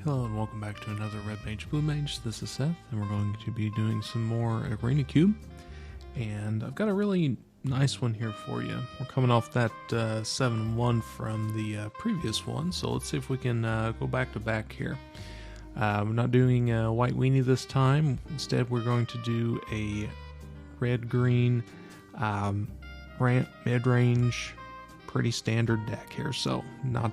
Hello and welcome back to another Red Mage Blue Mage. This is Seth, and we're going to be doing some more Arena Cube. And I've got a really nice one here for you. We're coming off that 7-1 from the previous one, so let's see if we can go back to back here. We're not doing White Weenie this time. Instead, we're going to do a red-green ramp mid-range, pretty standard deck here, so not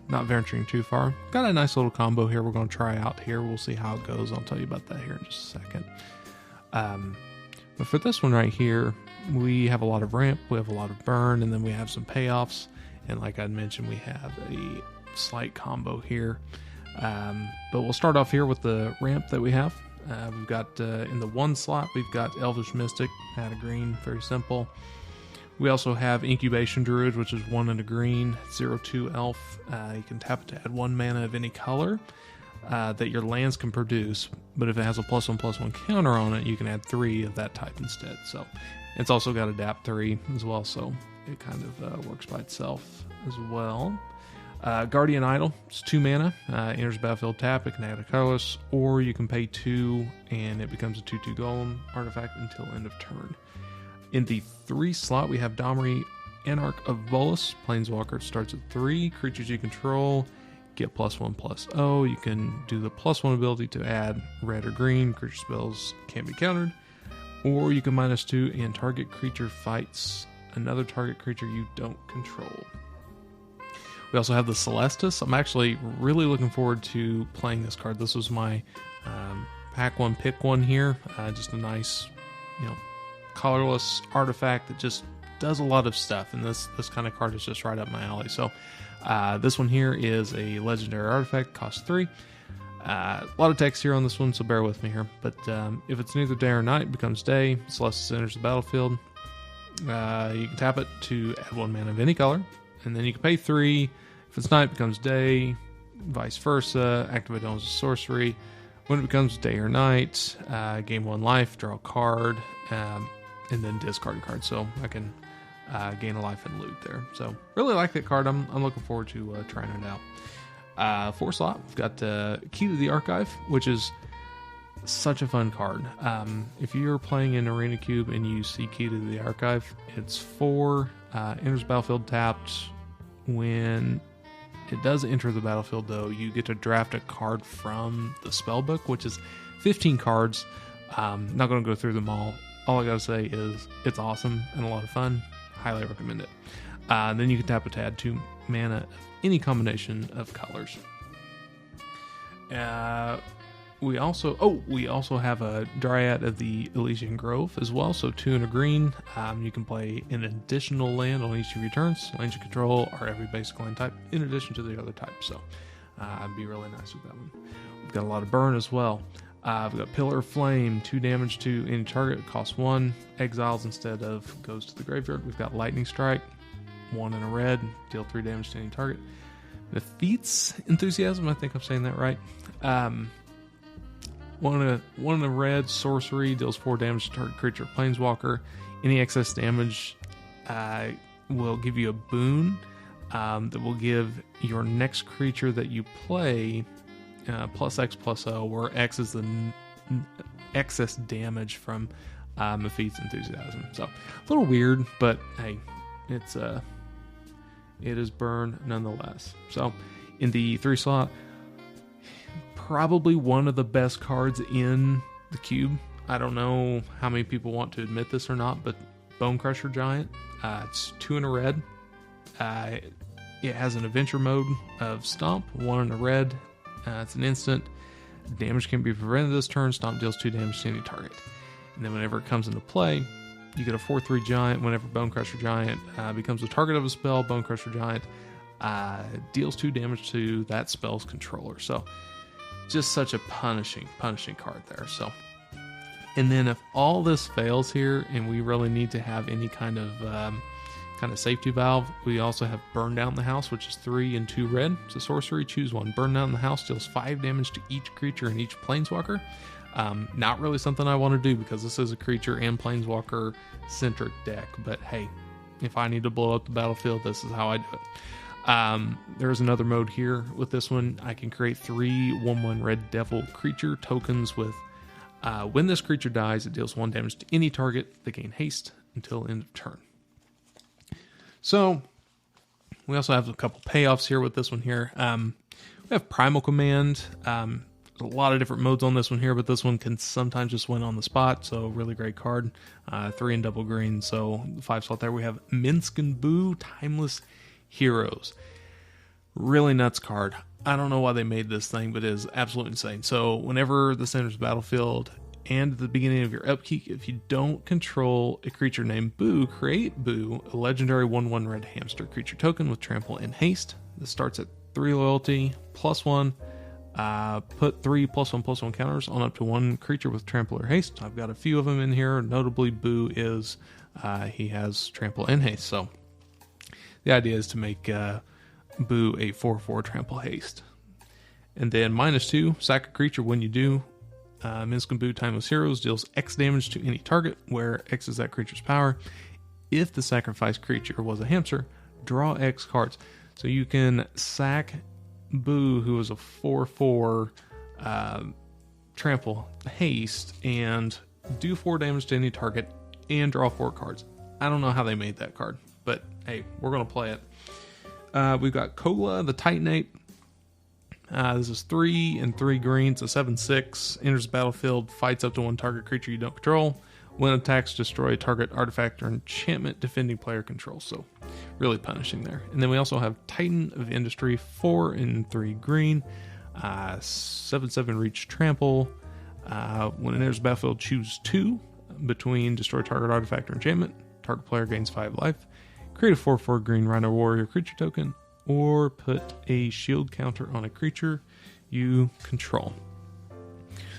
venturing too far. Got a nice little combo here we're going to try out here. We'll see how it goes. I'll tell you about that here in just a second. But for this one right here, we have a lot of ramp, we have a lot of burn, and then we have some payoffs. And like I mentioned, we have a slight combo here. But we'll start off here with the ramp that we have. We've got in the one slot, we've got Elvish Mystic, add a green, very simple. We also have Incubation Druid, which is 1 and a green, 0/2 elf. You can tap it to add 1 mana of any color that your lands can produce, but if it has a +1/+1 counter on it, you can add 3 of that type instead. So it's also got Adapt 3 as well, so it kind of works by itself as well. Guardian Idol, it's 2 mana, enters the battlefield tap, it can add a colorless, or you can pay 2 and it becomes a 2/2 golem artifact until end of turn. In the 3 slot, we have Dominaria United of Volus, Planeswalker. It starts at 3. Creatures you control get +1/+0. You can do the +1 ability to add red or green. Creature spells can't be countered. Or you can -2 and target creature fights another target creature you don't control. We also have the Celestus. I'm actually really looking forward to playing this card. This was my pack one, pick one here. Just a nice, colorless artifact that just does a lot of stuff, and this kind of card is just right up my alley. So this one here is a legendary artifact, costs 3. A lot of text here on this one, so bear with me here. But if it's neither day or night, it becomes day. Celestus enters the battlefield. You can tap it to add 1 mana of any color, and then you can pay 3. If it's night, it becomes day, vice versa. Activate as a sorcery. When it becomes day or night, gain 1 life, draw a card, and then discard a card, so I can gain a life and loot there. So really like that card. I'm looking forward to trying it out. 4 slot, we've got Key to the Archive, which is such a fun card. If you're playing in Arena Cube and you see Key to the Archive, it's 4, enters battlefield tapped. When it does enter the battlefield, though, you get to draft a card from the spellbook, which is 15 cards. Not going to go through them all. All I gotta say is it's awesome and a lot of fun. Highly recommend it. Then you can tap it to add 2 mana of any combination of colors. We also have a Dryad of the Elysian Grove as well. So 2 and a green. You can play an additional land on each of your turns. Lands you control are every basic land type in addition to the other types. So it'd be really nice with that one. We've got a lot of burn as well. We've got Pillar of Flame, 2 damage to any target, costs 1, exiles instead of goes to the graveyard. We've got Lightning Strike, 1 and a red, deal 3 damage to any target. Defeats Enthusiasm, I think I'm saying that right. 1 and a red, sorcery, deals 4 damage to target creature, planeswalker. Any excess damage will give you a boon that will give your next creature that you play +X/+O, where X is the excess damage from Defeats Enthusiasm. So a little weird, but hey, it is burn nonetheless. So in the 3 slot, probably one of the best cards in the cube. I don't know how many people want to admit this or not, but Bone Crusher Giant. It's 2 and a red. It has an adventure mode of Stomp, 1 and a red. It's an instant. Damage can be prevented this turn. Stomp deals 2 damage to any target. And then whenever it comes into play, you get a 4/3 giant. Whenever Bone Crusher Giant becomes the target of a spell, Bone Crusher Giant deals 2 damage to that spell's controller. So just such a punishing card there. So, and then if all this fails here and we really need to have any kind of safety valve, we also have Burn Down the House, which is 3 and 2 red. It's a sorcery, choose 1. Burn Down the House deals 5 damage to each creature and each planeswalker. Not really something I want to do because this is a creature and planeswalker centric deck, but hey, if I need to blow up the battlefield, this is how I do it. There's another mode here with this one. I can create 3 1/1 red devil creature tokens with when this creature dies, it deals 1 damage to any target. They gain haste until end of turn. So we also have a couple payoffs here with this one here. We have Primal Command. There's a lot of different modes on this one here, but this one can sometimes just win on the spot, so really great card. 3 and double green, so 5 slot there. We have Minsk and Boo, Timeless Heroes. Really nuts card. I don't know why they made this thing, but it is absolutely insane. So whenever this enters the battlefield and at the beginning of your upkeep, if you don't control a creature named Boo, create Boo, a legendary 1/1 red hamster creature token with trample and haste. This starts at 3 loyalty, +1. Put 3 +1/+1 counters on up to 1 creature with trample or haste. I've got a few of them in here. Notably, Boo is, he has trample and haste. So the idea is to make Boo a 4/4 trample haste. And then -2, sack a creature when you do. Minsk and Boo, Timeless Heroes, deals X damage to any target, where X is that creature's power. If the sacrificed creature was a hamster, draw X cards. So you can sack Boo, who is a 4/4 trample haste, and do 4 damage to any target and draw 4 cards. I don't know how they made that card, but hey, we're going to play it. We've got Kola, the Titanate. This is 3 and 3 greens, a 7/6. Enters the battlefield, fights up to 1 target creature you don't control. When attacks, destroy a target artifact or enchantment defending player control. So really punishing there. And then we also have Titan of Industry, 4 and 3 green, 7/7 reach trample. When it enters the battlefield, choose 2 between destroy target artifact or enchantment. Target player gains 5 life. Create a 4/4 green Rhino Warrior creature token, or put a shield counter on a creature you control.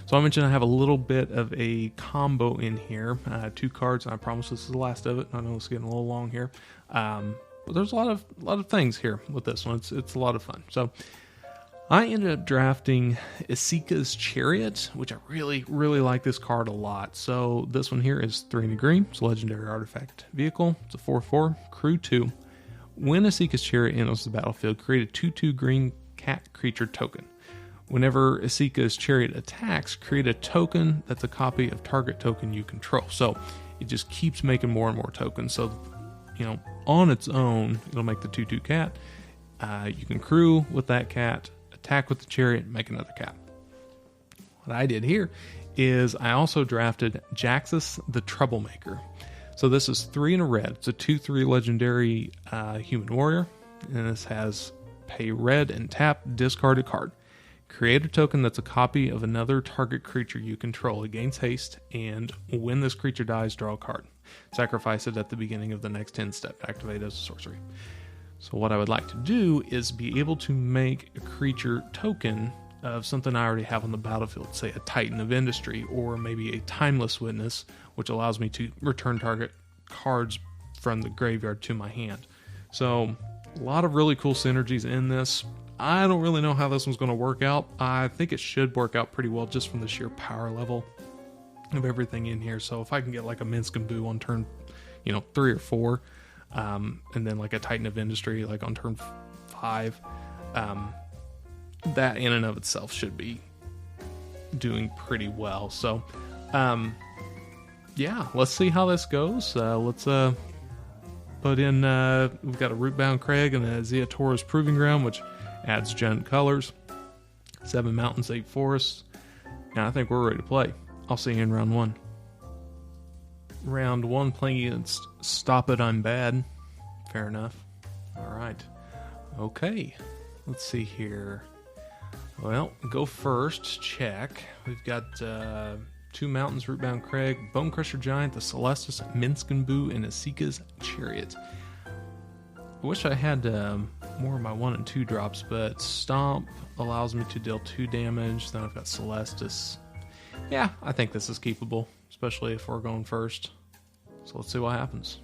So I mentioned I have a little bit of a combo in here. 2 cards, and I promise this is the last of it. I know it's getting a little long here. But there's a lot of things here with this one. It's a lot of fun. So I ended up drafting Isika's Chariot, which I really, really like this card a lot. So this one here is 3 and a green. It's a legendary artifact vehicle. It's a 4/4, crew 2. When Isika's Chariot enters the battlefield, create a 2/2 green cat creature token. Whenever Isika's Chariot attacks, create a token that's a copy of target token you control. So it just keeps making more and more tokens. So, on its own, it'll make the 2/2 cat. You can crew with that cat, attack with the chariot, make another cat. What I did here is I also drafted Jaxus the Troublemaker. So this is 3 and a red. It's a 2/3 legendary human warrior. And this has pay red and tap, discard a card. Create a token that's a copy of another target creature you control. It gains haste, and when this creature dies, draw a card. Sacrifice it at the beginning of the next end step. Activate as a sorcery. So what I would like to do is be able to make a creature token of something I already have on the battlefield, say a Titan of Industry, or maybe a Timeless Witness, which allows me to return target cards from the graveyard to my hand. So a lot of really cool synergies in this. I don't really know how this one's going to work out. I think it should work out pretty well just from the sheer power level of everything in here. So if I can get like a Minsk and Boo on turn, 3 or 4, and then like a Titan of Industry like on turn 5, that in and of itself should be doing pretty well. So yeah, let's see how this goes. Let's put in, we've got a Rootbound Crag and a Zeatora's Proving Ground, which adds giant colors, 7 mountains, 8 forests, and I think we're ready to play. I'll see you in round 1. Round 1, playing against Stop It, I'm Bad. Fair enough. Alright. Okay. Let's see here. Well, go first. Check. We've got 2 mountains, Rootbound Crag, Bonecrusher Giant, the Celestis, Minsk and Boo, and Isika's Chariot. I wish I had more of my 1 and 2 drops, but Stomp allows me to deal 2 damage. Then I've got Celestis. Yeah, I think this is keepable, especially if we're going first. So let's see what happens.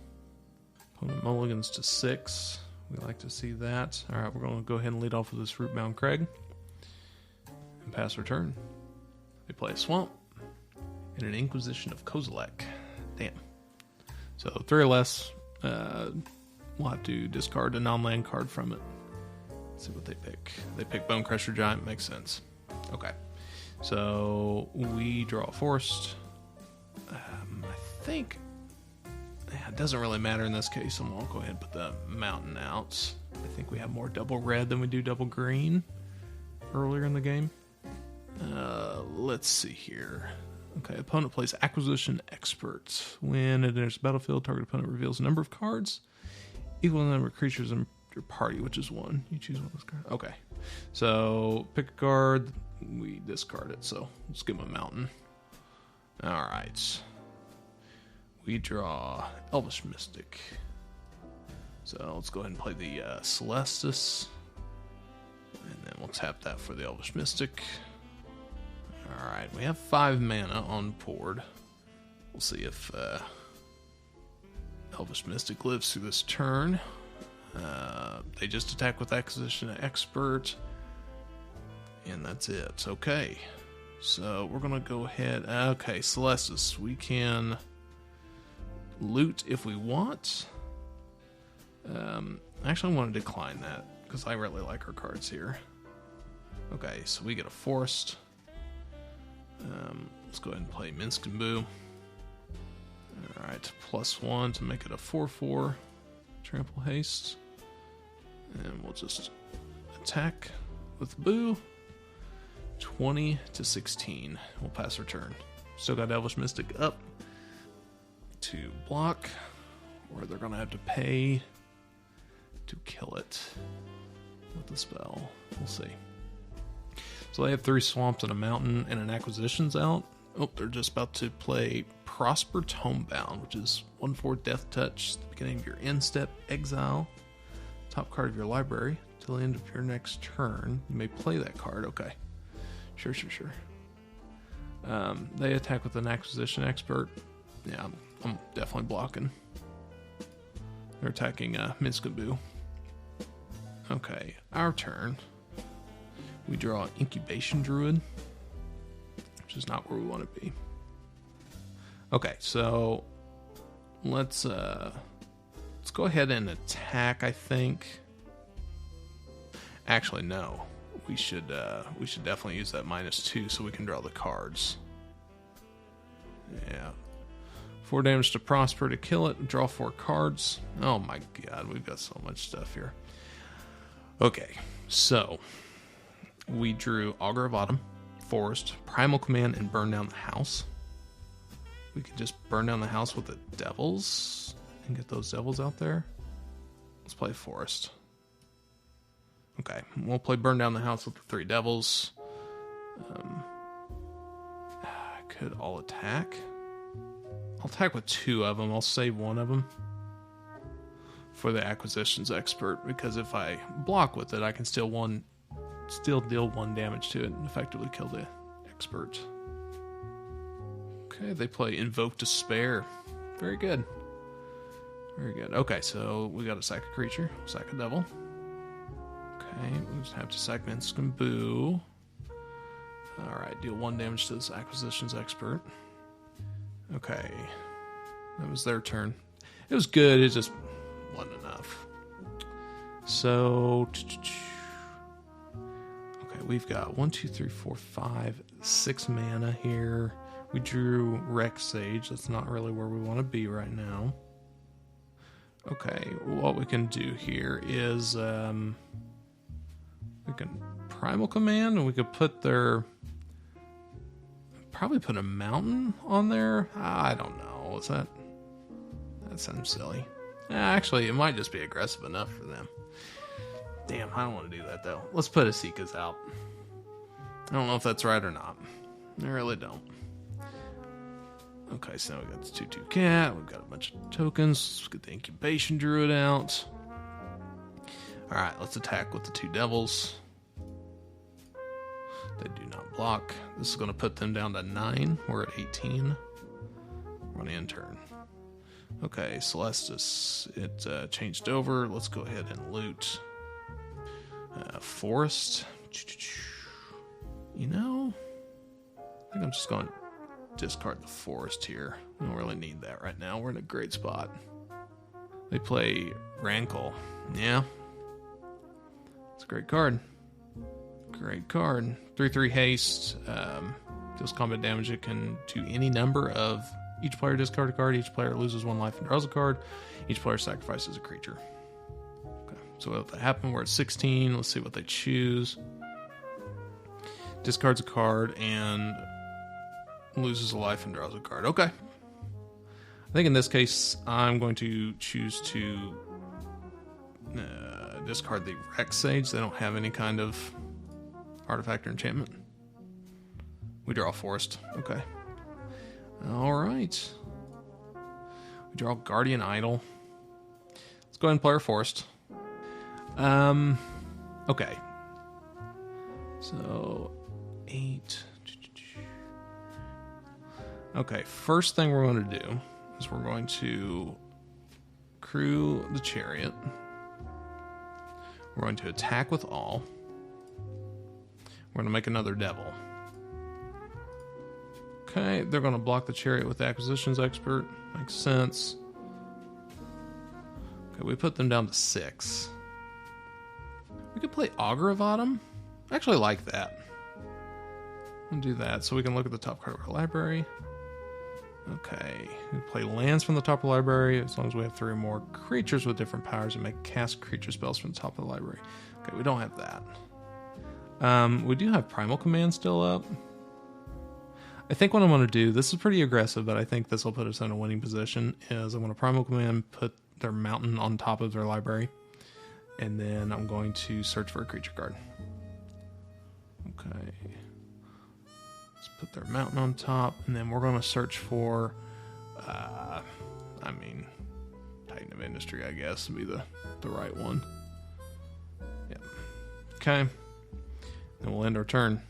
Opponent mulligans to 6. We like to see that. Alright, we're going to go ahead and lead off with this Rootbound Crag. And pass return. We play a Swamp. And an Inquisition of Kozilek. Damn. So 3 or less, we'll have to discard a non-land card from it. Let's see what they pick. They pick Bone Crusher Giant. Makes sense. Okay. So we draw a forest. I think it doesn't really matter in this case. So we'll go ahead and put the mountain out. I think we have more double red than we do double green earlier in the game. Let's see here. Okay, opponent plays Acquisition Expert. When it enters the battlefield, target opponent reveals a number of cards equal to the number of creatures in your party, which is one. You choose one of those cards. Okay, so pick a card. We discard it, so let's give him a mountain. All right. We draw Elvish Mystic. So let's go ahead and play the Celestis. And then we'll tap that for the Elvish Mystic. Alright, we have 5 mana on board. We'll see if Elvish Mystic lives through this turn. They just attack with Acquisition Expert. And that's it. Okay. So we're going to go ahead. Okay, Celestis. We can loot if we want. Actually, I want to decline that because I really like our cards here. Okay, so we get a forest. Let's go ahead and play Minsk and Boo. Alright, +1 to make it a 4/4. Trample Haste. And we'll just attack with Boo. 20-16. We'll pass our turn. Still got Elvish Mystic up to block, or they're going to have to pay to kill it with the spell. We'll see. So they have 3 swamps and a mountain and an acquisitions out. Oh, they're just about to play Prospered Homebound, which is 1/4 Death Touch. The beginning of your end step, exile top card of your library till the end of your next turn. You may play that card. Okay, sure. They attack with an Acquisition Expert. Yeah, I'm definitely blocking. They're attacking Minsk and Boo. Okay, our turn. We draw Incubation Druid, which is not where we want to be. Okay, so let's go ahead and attack. I think. Actually, no. We should definitely use that -2 so we can draw the cards. Yeah. 4 damage to Prosper to kill it. Draw 4 cards. Oh my god, we've got so much stuff here. Okay, so we drew Augur of Autumn, Forest, Primal Command, and Burn Down the House. We could just burn down the house with the devils and get those devils out there. Let's play Forest. Okay, we'll play Burn Down the House with the 3 devils. I could all attack. I'll attack with 2 of them. I'll save 1 of them for the Acquisitions Expert, because if I block with it, I can still deal 1 damage to it and effectively kill the expert. Okay, they play Invoke Despair. Very good. Very good. Okay, so we got to sack a creature, sack a devil. Okay, we just have to sack Minsk and Boo. Alright, deal 1 damage to this Acquisitions Expert. Okay, that was their turn. It was good, it just wasn't enough. So, okay, we've got 1, 2, 3, 4, 5, 6 mana here. We drew Rex Sage. That's not really where we want to be right now. Okay, what we can do here is we can Primal Command, and we could put probably put a mountain on there. I don't know. That sounds silly. Actually, it might just be aggressive enough for them. Damn, I don't want to do that though. Let's put Asikas out. I don't know if that's right or not. I really don't. Okay, so now we got this 2/2 cat. We've got a bunch of tokens. Let's get the Incubation Druid out. Alright, let's attack with the 2 devils. They do not block. This is going to put them down to 9. We're at 18. We're on the end turn. Okay, Celestis. It changed over. Let's go ahead and loot Forest. You know, I think I'm just going to discard the Forest here. We don't really need that right now. We're in a great spot. They play Rankle. Yeah. It's Great card. Great card. 3/3 haste. Deals combat damage. It can do any number of... Each player discards a card. Each player loses 1 life and draws a card. Each player sacrifices a creature. Okay, so if that happen, we're at 16. Let's see what they choose. Discards a card and loses a life and draws a card. Okay. I think in this case, I'm going to choose to discard the Rex Sage. They don't have any kind of artifact or enchantment. We draw a Forest. Okay. All right. We draw Guardian Idol. Let's go ahead and play our Forest. Okay. So, 8. Okay, first thing we're going to do is we're going to crew the Chariot. We're going to attack with all. We're going to make another Devil. Okay, they're going to block the Chariot with the Acquisitions Expert. Makes sense. Okay, we put them down to 6. We could play Augur of Autumn. I actually like that. We'll do that so we can look at the top card of our library. Okay, we play lands from the top of the library as long as we have 3 or more creatures with different powers and make cast creature spells from the top of the library. Okay, we don't have that. We do have Primal Command still up. I think what I'm going to do, this is pretty aggressive, but I think this will put us in a winning position, is I'm going to Primal Command, put their mountain on top of their library, and then I'm going to search for a creature card. Okay. Let's put their mountain on top, and then we're going to search for, Titan of Industry, I guess, would be the right one. Yeah. Okay. Then we'll end our turn.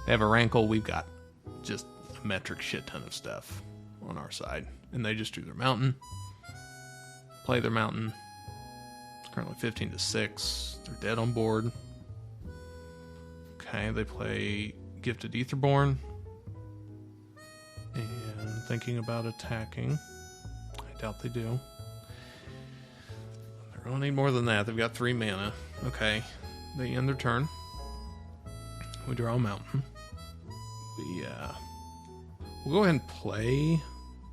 They have a Rankle, we've got just a metric shit ton of stuff on our side. And they just drew their mountain. Play their mountain. It's currently 15-6. They're dead on board. Okay, they play Gifted Aetherborn. And thinking about attacking. I doubt they do. They're going to need more than that. They've got 3 mana. Okay, they end their turn. We draw a mountain. We'll go ahead and play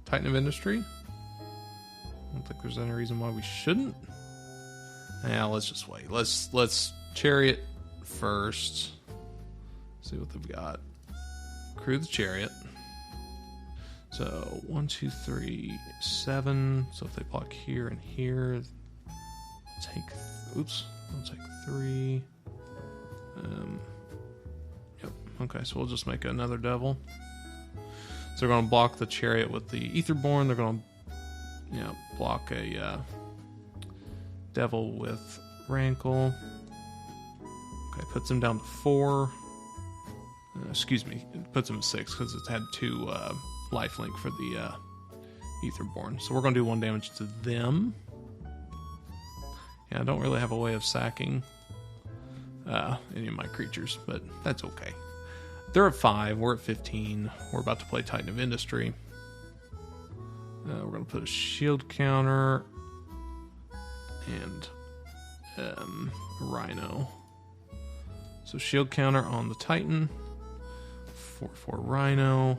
Titan of Industry. I don't think there's any reason why we shouldn't. Yeah, let's just wait. Let's Chariot first. See what they've got. Crew the Chariot. So 1, 2, 3, 7. So if they block here and here, I'll take 3. Yep. Okay, so we'll just make another Devil. So they're going to block the Chariot with the Aetherborn. They're going to, block a Devil with Rankle. Okay, puts him down to 4. It puts him at 6 because it's had 2 lifelink for the Aetherborn. So we're going to do 1 damage to them. Yeah, I don't really have a way of sacking any of my creatures, but that's okay. They're at 5. We're at 15. We're about to play Titan of Industry. We're going to put a shield counter and a Rhino. So shield counter on the Titan. 4/4 Rhino.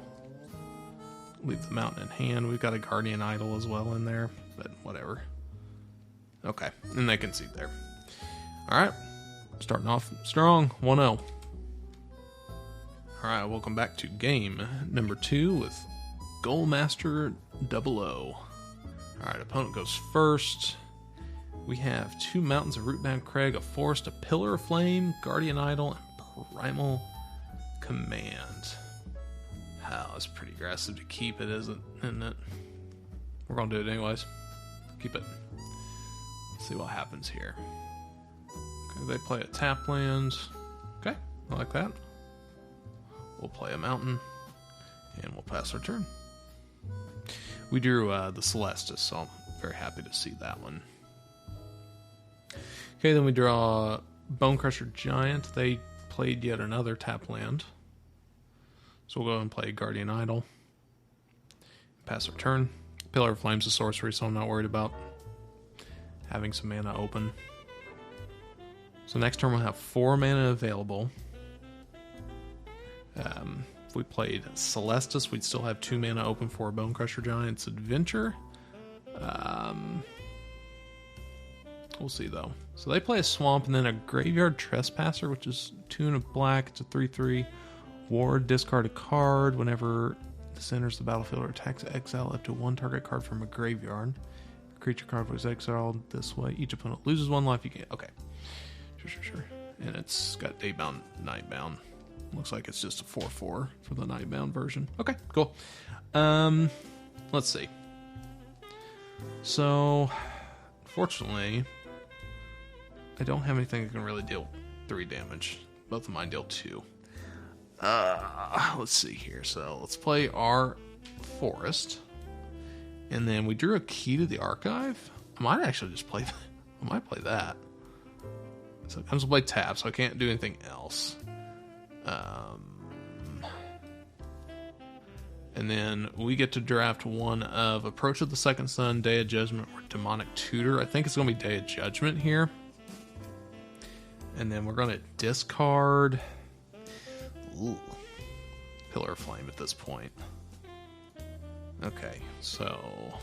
Leave the mountain in hand. We've got a Guardian Idol as well in there, but whatever. Okay, and they concede there. All right, starting off strong, 1-0. All right, welcome back to game number 2 with Goalmaster 00. All right, opponent goes first. We have 2 Mountains of Rootbound Crag, a Forest, a Pillar of Flame, Guardian Idol, and Primal Command. Oh, it's pretty aggressive to keep it, isn't it? We're going to do it anyways. Keep it. Let's see what happens here. Okay, they play a tap land. Okay, I like that. We'll play a mountain, and we'll pass our turn. We drew the Celestis, so I'm very happy to see that one. Okay, then we draw Bonecrusher Giant. They played yet another tap land. So we'll go and play Guardian Idol. Pass our turn. Pillar of Flame's a sorcery, so I'm not worried about having some mana open. So next turn we'll have 4 mana available. If we played Celestis, we'd still have 2 mana open for a Bonecrusher Giant's Adventure. We'll see though. So they play a Swamp and then a Graveyard Trespasser, which is 2 and a black. It's a 3/3 ward. Discard a card whenever this enters the battlefield or attacks, exile up to 1 target card from a graveyard. If a creature card was exiled this way, each opponent loses 1 life. You can't. Okay. Sure. And it's got Daybound, Nightbound. Looks like it's just a 4/4 for the Nightbound version. Okay, cool. Let's see. So, fortunately, I don't have anything that can really deal 3 damage. Both of mine deal 2. Let's see here. So let's play our forest, and then we drew a key to the archive. I might actually just play. I might play that. So it comes to play tap, so I can't do anything else. And then we get to draft one of Approach of the Second Sun, Day of Judgment, or Demonic Tutor. I think it's going to be Day of Judgment here. And then we're going to discard Pillar of Flame at this point. Okay, so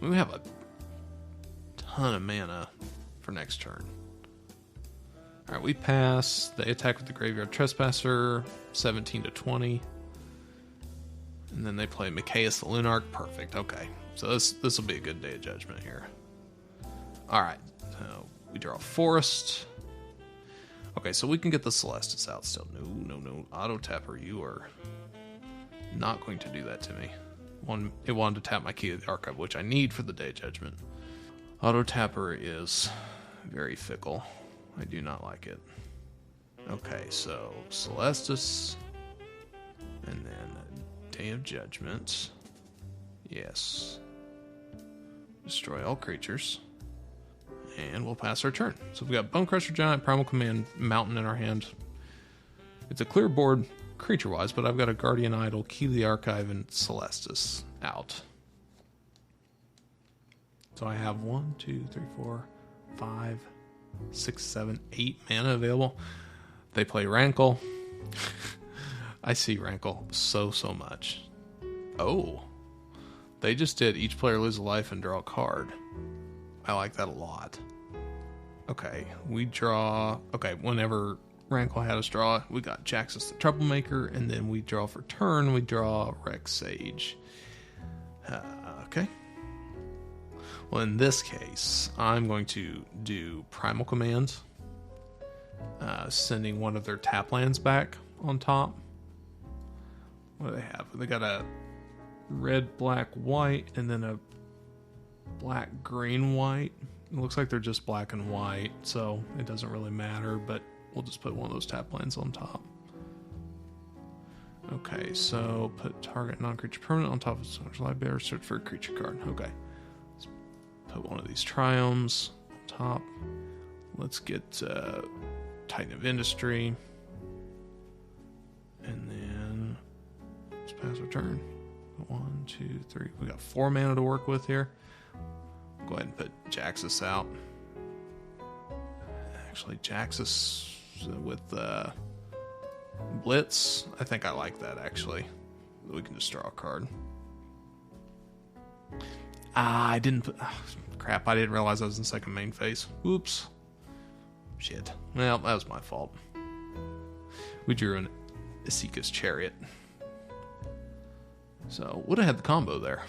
we have a ton of mana for next turn. Alright, we pass. They attack with the Graveyard Trespasser, 17 to 20. And then they play Mikaeus the Lunarch. Perfect, okay. So this will be a good Day of Judgment here. Alright, so we draw a Forest. Okay, so we can get the Celestis out still. No. Auto Tapper, you are not going to do that to me. It wanted to tap my key to the archive, which I need for the Day of Judgment. Auto Tapper is very fickle. I do not like it. Okay, so Celestis, and then Day of Judgment. Yes. Destroy all creatures. And we'll pass our turn. So we've got Bonecrusher Giant, Primal Command, Mountain in our hand. It's a clear board creature-wise, but I've got a Guardian Idol, Key to the Archive, and Celestis out. So I have 1, 2, 3, 4, 5, 6, 7, 8 mana available. They play Rankle. I see Rankle so much. Oh. They just did each player lose a life and draw a card. I like that a lot. Okay, we draw... Okay, whenever Rankle had us draw, we got Jaxus the Troublemaker, and then we draw for turn, we draw Rex Sage. Okay. Well, in this case, I'm going to do Primal Command, sending one of their tap lands back on top. What do they have? They got a red, black, white, and then a black, green, white. It looks like they're just black and white, so it doesn't really matter, but we'll just put one of those tap lands on top. Okay, so put target non-creature permanent on top of Storage Library, search for a creature card. Okay. Let's put one of these Triomes on top. Let's get Titan of Industry. And then let's pass our turn. 1, 2, 3. We got 4 mana to work with here. Go ahead and put Jaxus out. Actually, Jaxus with Blitz. I think I like that, actually. We can just draw a card. I didn't put... crap, I didn't realize I was in second main phase. Whoops. Shit. Well, that was my fault. We drew an Isika's Chariot. So, would have had the combo there.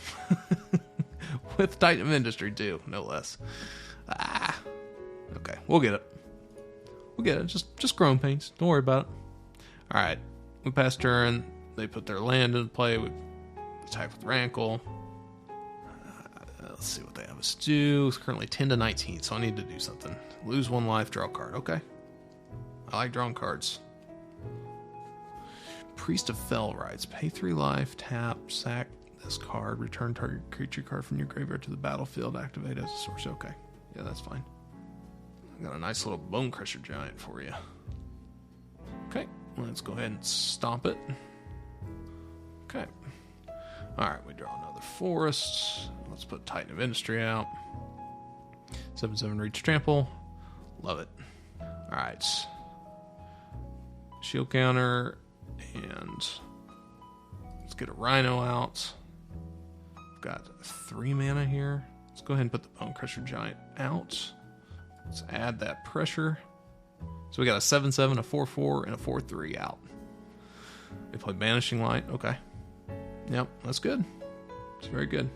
With Titan of Industry, too, no less. Okay, we'll get it. We'll get it. Just growing pains. Don't worry about it. Alright, we pass turn. They put their land into play. We attack with Rankle. Let's see what they have us do. It's currently 10 to 19, so I need to do something. Lose 1 life, draw a card. Okay. I like drawing cards. Priest of Fell Rites. Pay 3 life, tap, sack this card, return target creature card from your graveyard to the battlefield, activate as a source. Okay. Yeah, that's fine. I got a nice little Bonecrusher Giant for you. Okay. Let's go ahead and stomp it. Okay. Alright, we draw another Forest. Let's put Titan of Industry out. 7/7 reach trample. Love it. Alright. Shield counter, and let's get a Rhino out. Got 3 mana here. Let's go ahead and put the Bone Crusher Giant out. Let's add that pressure. So we got a 7/7, a 4/4, and a 4/3 out. They play Banishing Light. Okay. Yep, that's good. It's very good.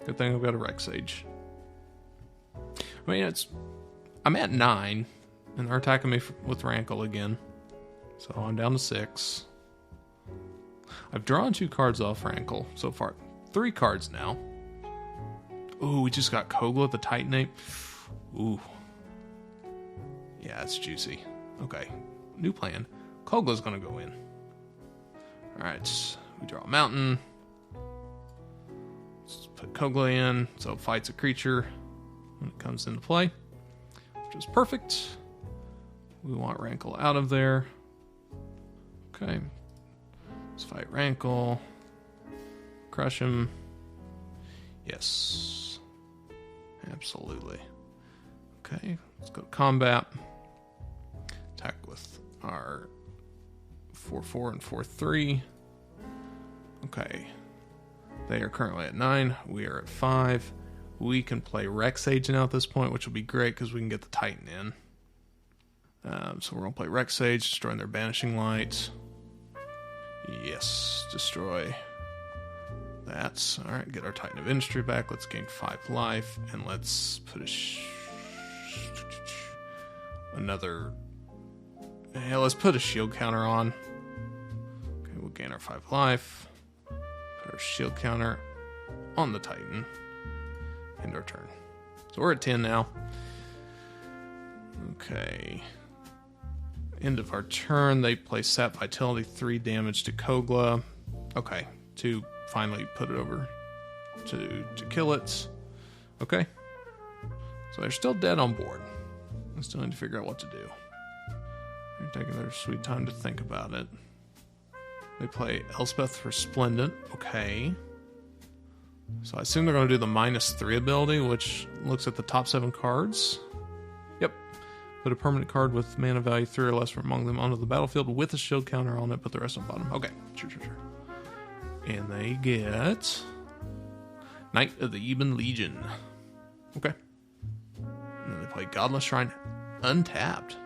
Good thing I've got a Rex Sage. I mean, I'm at 9, and they're attacking me with Rankle again. So I'm down to 6. I've drawn 2 cards off Rankle so far. 3 cards now. Ooh, we just got Kogla, the Titanate. Ooh. Yeah, it's juicy. Okay. New plan. Kogla's going to go in. Alright. We draw a mountain. Let's put Kogla in. So it fights a creature when it comes into play. Which is perfect. We want Rankle out of there. Okay. Let's fight Rankle. Crush him. Yes. Absolutely. Okay. Let's go to combat. Attack with our 4/4 and 4/3. Okay. They are currently at 9. We are at 5. We can play Rex Sage now at this point, which will be great because we can get the Titan in. So we're going to play Rex Sage, destroying their Banishing Light. Yes. Destroy that. Alright, get our Titan of Industry back. Let's gain 5 life. And let's put let's put a shield counter on. Okay, we'll gain our 5 life. Put our shield counter on the Titan. End our turn. So we're at 10 now. Okay. End of our turn. They play Sap Vitality, 3 damage to Kogla. Okay, to finally put it over to kill it. Okay. So they're still dead on board. I still need to figure out what to do. They're taking their sweet time to think about it. They play Elspeth for Splendent. Okay. So I assume they're going to do the -3 ability, which looks at the top 7 cards. Yep. Put a permanent card with mana value 3 or less from among them onto the battlefield with a shield counter on it. Put the rest on bottom. Okay. Sure. And they get Knight of the Eben Legion. Okay. And then they play Godless Shrine untapped.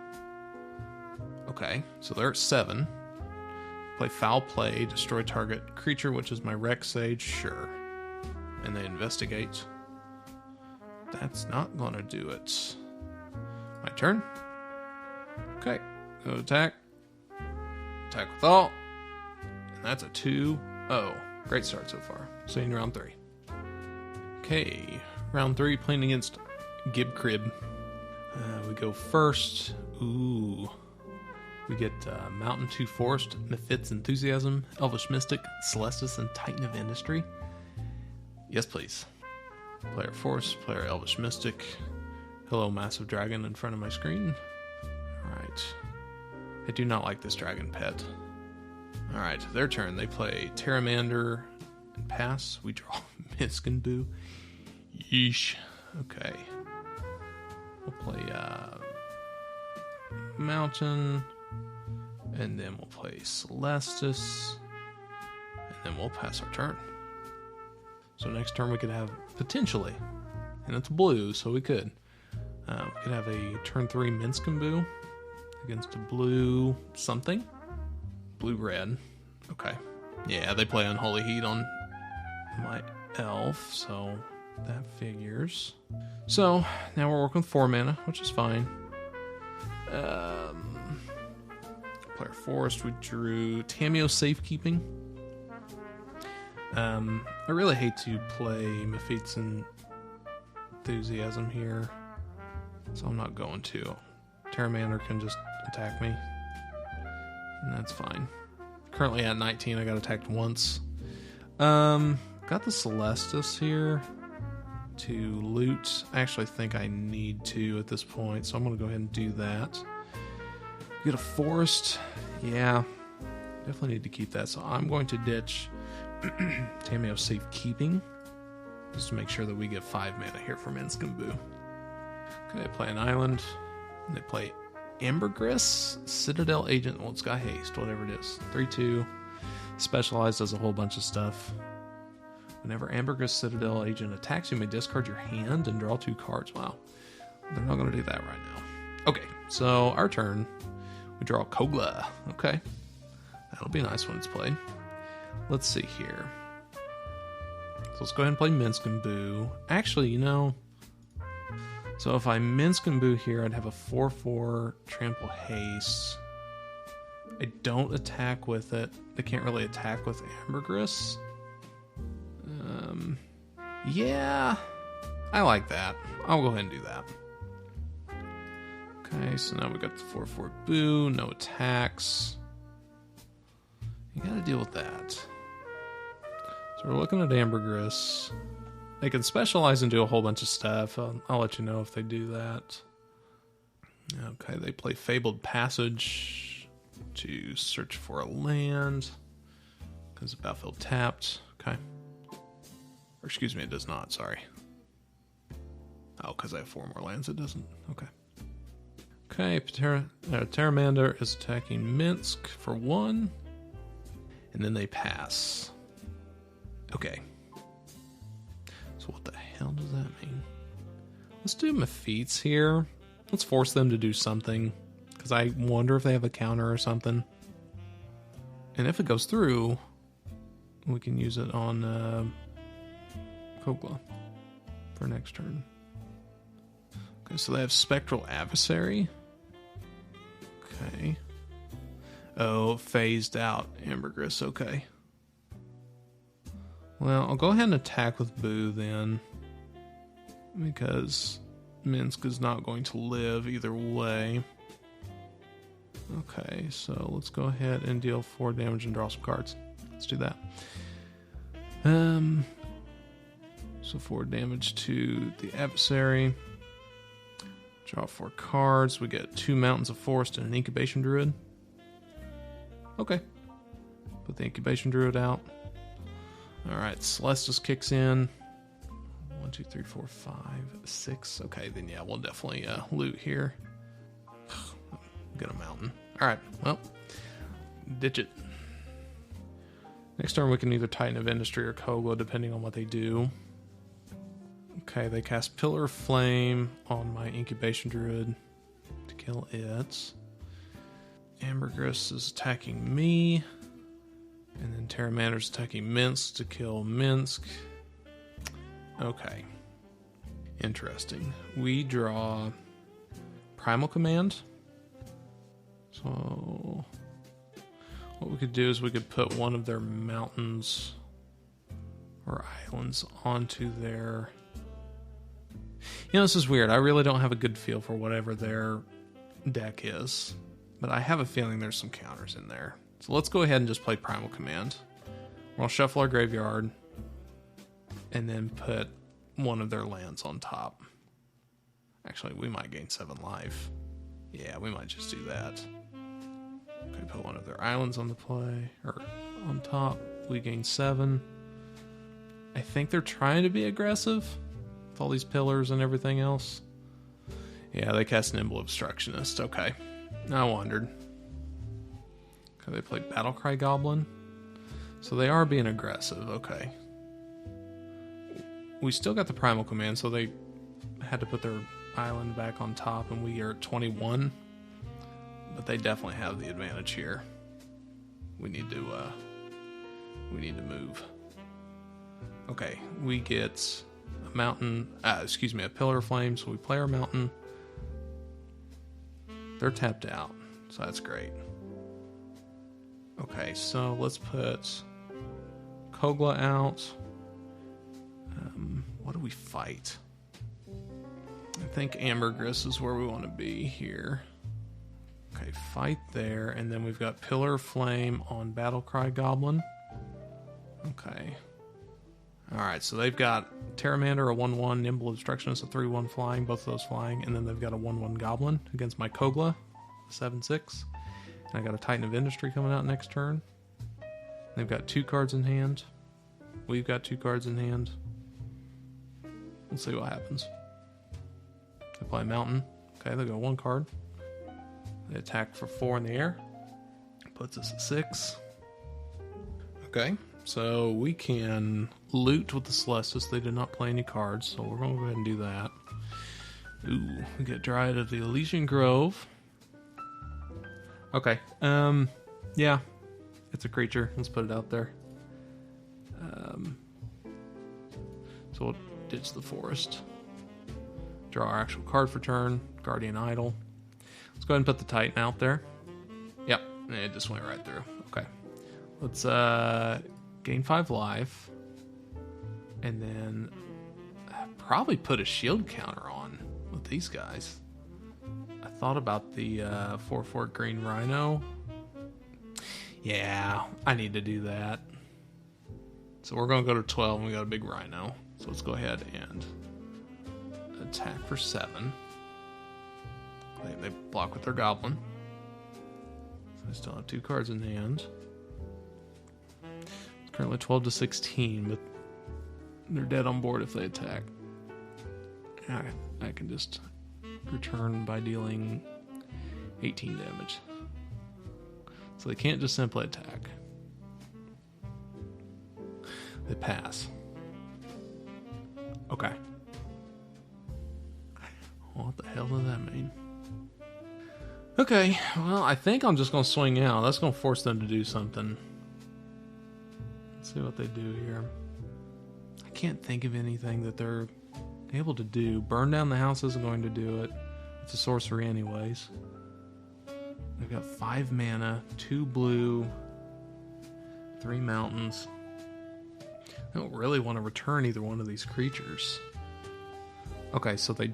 Okay, so they're at 7. Play Foul Play, destroy target creature, which is my Rex Sage, sure. And they investigate. That's not gonna do it. My turn. Okay, go attack. Attack with all. And that's a 2-0. Great start so far. See you in round 3. Okay, round 3, playing against Gib Crib. We go first. Ooh. We get Mountain 2 Forest, Mephit's Enthusiasm, Elvish Mystic, Celestis, and Titan of Industry. Yes, please. Player Forest, player Elvish Mystic. Hello, Massive Dragon in front of my screen. Alright. I do not like this dragon pet. Alright, their turn. They play Terramander and pass. We draw Miskenboo. Yeesh. Okay. We'll play Mountain. And then we'll play Celestis. And then we'll pass our turn. So next turn we could have, potentially, and it's blue, so we could have a turn 3 Miskenboo against a blue something. Blue-red. Okay. Yeah, they play Unholy Heat on my elf, so that figures. So, now we're working with 4 mana, which is fine. Player Forest, we drew Tameo Safekeeping. I really hate to play Mephit's Enthusiasm here, so I'm not going to. Terramander can just attack me, and that's fine. Currently at 19, I got attacked once. Got the Celestis here to loot. I actually think I need to at this point, so I'm going to go ahead and do that. Get a Forest. Yeah, definitely need to keep that, so I'm going to ditch Tameo Safekeeping just to make sure that we get 5 mana here from Miskenboo. Okay, they play an island. And they play Ambergris, Citadel Agent. Well, it's got haste, whatever it is. 3/2. Specialized, does a whole bunch of stuff. Whenever Ambergris Citadel Agent attacks, you may discard your hand and draw 2 cards. Wow. They're not going to do that right now. Okay, so our turn. We draw Kogla. Okay. That'll be nice when it's played. Let's see here. So let's go ahead and play Minsk and Boo. Actually, you know, so if I Minsk and Boo here, I'd have a 4/4 trample haste. I don't attack with it. They can't really attack with Ambergris. Yeah, I like that. I'll go ahead and do that. Okay, so now we got the 4/4 Boo, no attacks. You gotta deal with that. So we're looking at Ambergris. They can specialize and do a whole bunch of stuff. I'll let you know if they do that. Okay, they play Fabled Passage to search for a land because the battlefield tapped. Okay. Or excuse me, it does not, sorry. Oh, because I have 4 more lands, it doesn't. Okay. Okay, Terramander is attacking Minsk for 1. And then they pass. Okay. So what the hell does that mean? Let's do Mephites here. Let's force them to do something. Because I wonder if they have a counter or something. And if it goes through, we can use it on Kogla for next turn. Okay, so they have Spectral Adversary. Okay. Oh, phased out Ambergris. Okay. Well, I'll go ahead and attack with Boo then. Because Minsk is not going to live either way. Okay, so let's go ahead and deal 4 damage and draw some cards. Let's do that. So 4 damage to the adversary. Draw 4 cards. We get 2 Mountains of Forest and an Incubation Druid. Okay. Put the Incubation Druid out. Alright, Celestus kicks in. 1, 2, 3, 4, 5, 6. Okay, then yeah, we'll definitely loot here. Get a mountain. Alright, well, ditch it. Next turn we can either Titan of Industry or Kogla, depending on what they do. Okay, they cast Pillar of Flame on my Incubation Druid to kill it. Ambergris is attacking me. And then Terramander's attacking Minsk to kill Minsk. Okay. Interesting. We draw Primal Command. So what we could do is we could put one of their mountains or islands onto their... You know, this is weird. I really don't have a good feel for whatever their deck is. But I have a feeling there's some counters in there. So let's go ahead and just play Primal Command. We'll shuffle our graveyard. And then put one of their lands on top. Actually, we might gain 7 life. Yeah, we might just do that. Okay, put one of their islands on the play. Or on top. We gain 7. I think they're trying to be aggressive. With all these pillars and everything else. Yeah, they cast Nimble Obstructionist. Okay. I wondered. Okay, they play Battlecry Goblin. So they are being aggressive. Okay. We still got the Primal Command, so they had to put their island back on top, and we are at 21. But they definitely have the advantage here. We need to move. Okay, we get a mountain, a Pillar of Flame, so we play our mountain. They're tapped out, so that's great. Okay, so let's put Kogla out. What do we fight? I think Ambergris is where we want to be here. Okay, fight there, and then we've got Pillar of Flame on Battlecry Goblin. Okay. Alright, so they've got Terramander, a 1/1, Nimble Obstructionist, a 3/1 flying, both of those flying, and then they've got a 1/1 Goblin against my Kogla, a 7/6. And I got a Titan of Industry coming out next turn. They've got 2 cards in hand. We've got 2 cards in hand. Let's see what happens. They play Mountain. Okay, they go 1 card. They attack for 4 in the air. Puts us at 6. Okay, so we can loot with the Celestis. They did not play any cards, so we're going to go ahead and do that. Ooh, we get Dryad of the Elysian Grove. Okay, yeah, it's a creature. Let's put it out there. So we'll ditch the forest. Draw our actual card for turn. Guardian Idol. Let's go ahead and put the Titan out there. Yep, it just went right through. Okay. Let's gain 5 life. And then probably put a shield counter on with these guys. I thought about the 4/4 green rhino. Yeah, I need to do that. So we're going to go to 12 and we got a big rhino. So let's go ahead and attack for 7. They block with their goblin. So I still have 2 cards in hand. It's currently 12 to 16, but they're dead on board if they attack. I can just return by dealing 18 damage. So they can't just simply attack. They pass. Okay. What the hell does that mean? Okay, well, I think I'm just going to swing out. That's going to force them to do something. Let's see what they do here. I can't think of anything that they're able to do. Burn down the house isn't going to do it. It's a sorcery anyways. They've got 5 mana, 2 blue, 3 mountains. I don't really want to return either one of these creatures. Okay, so they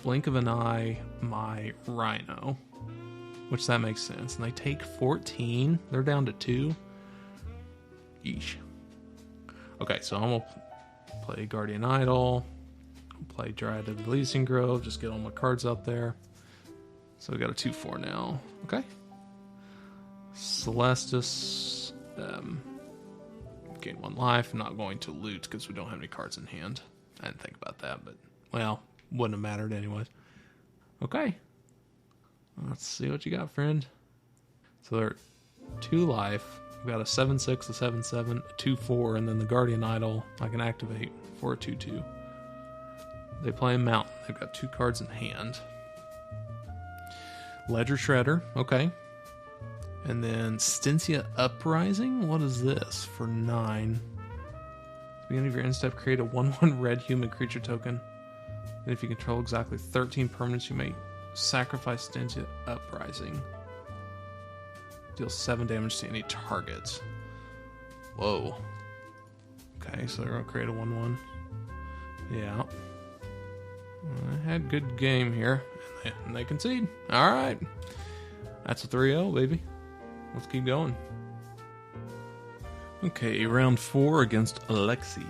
blink of an eye my rhino, which that makes sense. And they take 14. They're down to 2. Yeesh. Okay, so I'm going to play Guardian Idol. Play Dryad of the Elysian Grove. Just get all my cards out there. So we got a 2/4 now. Okay. Celestis. Gain 1 life. I'm not going to loot because we don't have any cards in hand. I didn't think about that, but, well, wouldn't have mattered anyways. Okay. Let's see what you got, friend. So they're 2 life. We've got a 7/6, a 7/7, a 2/4, and then the Guardian Idol I can activate for a 2/2. They play a mountain. They've got 2 cards in hand. Ledger Shredder. Okay. And then Stensia Uprising? What is this? For 9. At the beginning of your end step, create a 1/1 red human creature token. And if you control exactly 13 permanents, you may sacrifice Stensia Uprising. Deal 7 damage to any target. Whoa. Okay, so they're going to create a 1/1. Yeah. I had good game here. And they concede. Alright. That's a 3-0, baby. Let's keep going. Okay, round 4 against Alexi.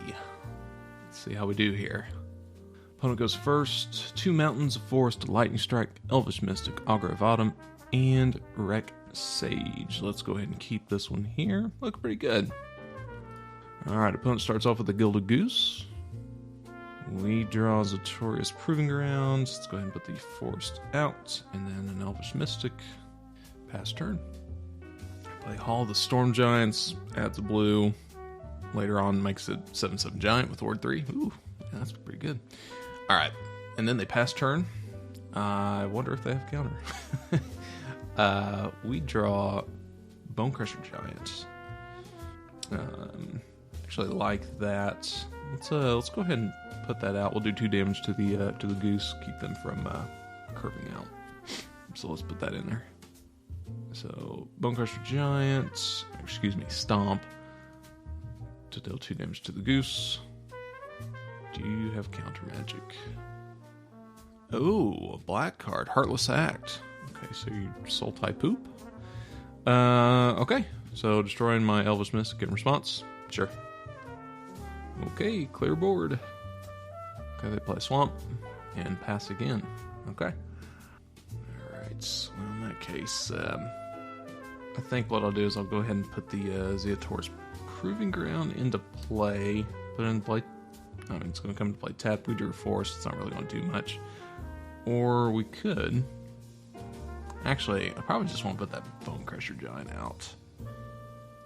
Let's see how we do here. Opponent goes first. 2 mountains, a forest, a lightning strike, elvish mystic, augur of autumn, and wreck sage. Let's go ahead and keep this one here. Look pretty good. Alright, opponent starts off with a gilded goose. We draw Zatoria's Proving Grounds. Let's go ahead and put the forest out. And then an elvish mystic. Pass turn. Play Hall of the Storm Giants. Adds a blue. Later on makes it 7/7 giant with ward 3. Ooh, yeah, that's pretty good. Alright. And then they pass turn. I wonder if they have counter. We draw Bone Crusher Giants. Actually like that. Let's go ahead and put that out. We'll do 2 damage to the goose. Keep them from curving out. So let's put that in there. So Bone Crusher Giant. Excuse me, Stomp. To deal 2 damage to the goose. Do you have counter magic? Oh, a black card. Heartless Act. Okay, so you soul type poop. Okay, so destroying my Elvish Mystic in response. Sure. Okay, clear board. Okay, they play Swamp and pass again. Okay. Alright, so in that case, I think what I'll do is I'll go ahead and put the Zator's Proving Ground into play. Put it in play. I mean, it's going to come to play tap. We drew a forest. It's not really going to do much. Or we could Actually, I probably just want to put that Bone Crusher Giant out.